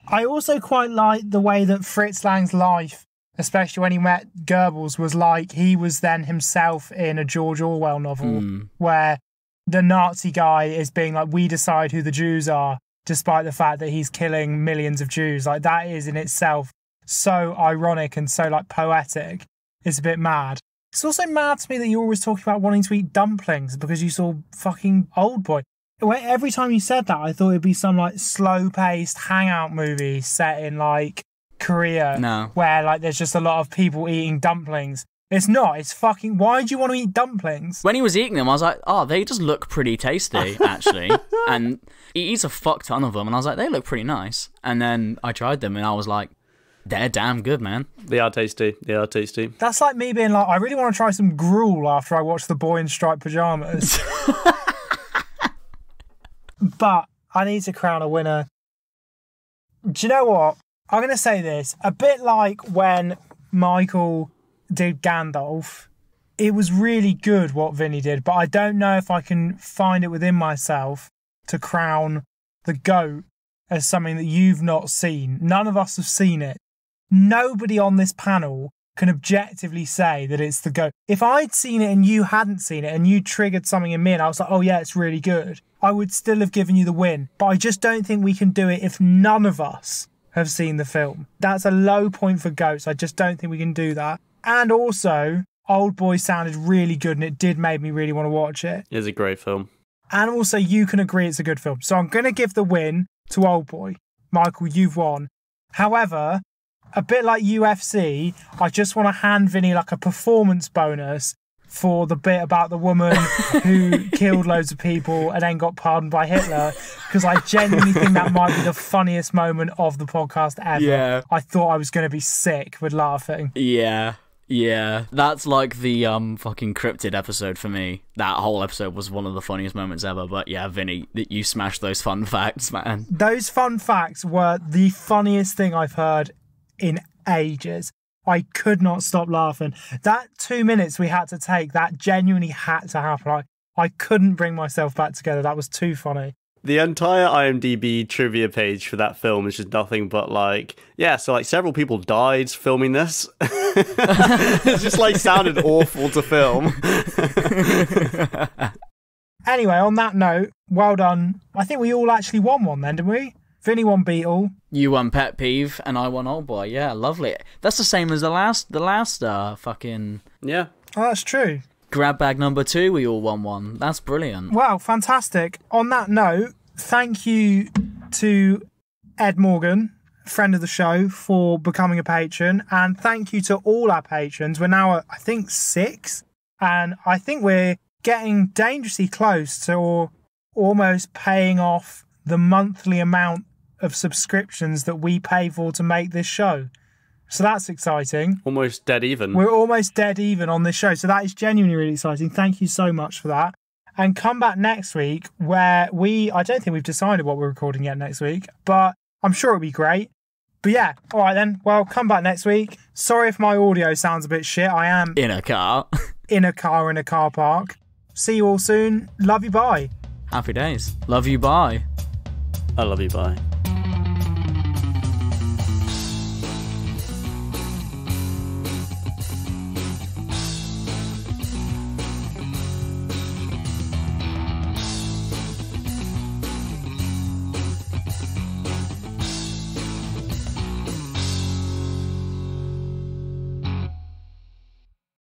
Speaker 4: I also quite like the way that Fritz Lang's life, especially when he met Goebbels, was like he was then himself in a George Orwell novel where the Nazi guy is being like, we decide who the Jews are, despite the fact that he's killing millions of Jews. Like, that is in itself so ironic and so like poetic. It's a bit mad. It's also mad to me that you're always talking about wanting to eat dumplings because you saw fucking Old Boy. Every time you said that, I thought it'd be some like slow-paced hangout movie set in like Korea, where like there's just a lot of people eating dumplings. It's not. It's fucking. Why do you want to eat dumplings?
Speaker 2: When he was eating them, I was like, oh, they just look pretty tasty, actually. And he eats a fuck ton of them, and I was like, they look pretty nice. And then I tried them, and I was like, they're damn good, man.
Speaker 1: They are tasty.
Speaker 4: That's like me being like, I really want to try some gruel after I watch The Boy in Striped Pajamas. But I need to crown a winner. Do you know what? I'm going to say this. A bit like when Michael did Gandalf, it was really good what Vinny did, but I don't know if I can find it within myself to crown The Goat as something that you've not seen. None of us have seen it. Nobody on this panel can objectively say that it's The Goat. If I'd seen it and you hadn't seen it and you triggered something in me and I was like, oh yeah, it's really good, I would still have given you the win. But I just don't think we can do it if none of us have seen the film. That's a low point for Goats. I just don't think we can do that. And also, Old Boy sounded really good and it did make me really want to watch it.
Speaker 1: It's a great film.
Speaker 4: And also, you can agree it's a good film. So I'm going to give the win to Old Boy. Michael, you've won. However, a bit like UFC, I just want to hand Vinny like a performance bonus for the bit about the woman who killed loads of people and then got pardoned by Hitler, because I genuinely think that might be the funniest moment of the podcast ever.
Speaker 2: Yeah.
Speaker 4: I thought I was going to be sick with laughing.
Speaker 2: Yeah. Yeah, that's like the fucking cryptid episode for me. That whole episode was one of the funniest moments ever. But yeah, Vinny, you smashed those fun facts, man.
Speaker 4: Those fun facts were the funniest thing I've heard in ages. I could not stop laughing. That 2 minutes we had to take, that genuinely had to happen. I couldn't bring myself back together. That was too funny.
Speaker 1: The entire IMDb trivia page for that film is just nothing but like, yeah, so like several people died filming this. It just like sounded awful to film.
Speaker 4: Anyway, on that note, well done. I think we all actually won one then, didn't we? Vinny won Beatle.
Speaker 2: You won Pet Peeve, and I won Old Boy. Yeah, lovely. That's the same as the last fucking...
Speaker 1: Yeah.
Speaker 4: Oh, that's true.
Speaker 2: Grab bag number 2, we all won one. That's brilliant.
Speaker 4: Wow, fantastic. On that note, thank you to Ed Morgan, friend of the show, for becoming a patron. And thank you to all our patrons. We're now at, I think, 6. And I think we're getting dangerously close to almost paying off the monthly amount of subscriptions that we pay for to make this show. So that's exciting.
Speaker 1: Almost dead even.
Speaker 4: We're almost dead even on this show. So that is genuinely really exciting. Thank you so much for that. And come back next week where I don't think we've decided what we're recording yet next week, but I'm sure it'll be great. But yeah, all right then. Well, come back next week. Sorry if my audio sounds a bit shit. I am
Speaker 2: In a car.
Speaker 4: in a car in a car park. See you all soon. Love you. Bye.
Speaker 2: Happy days. Love you, bye.
Speaker 1: I love you, bye.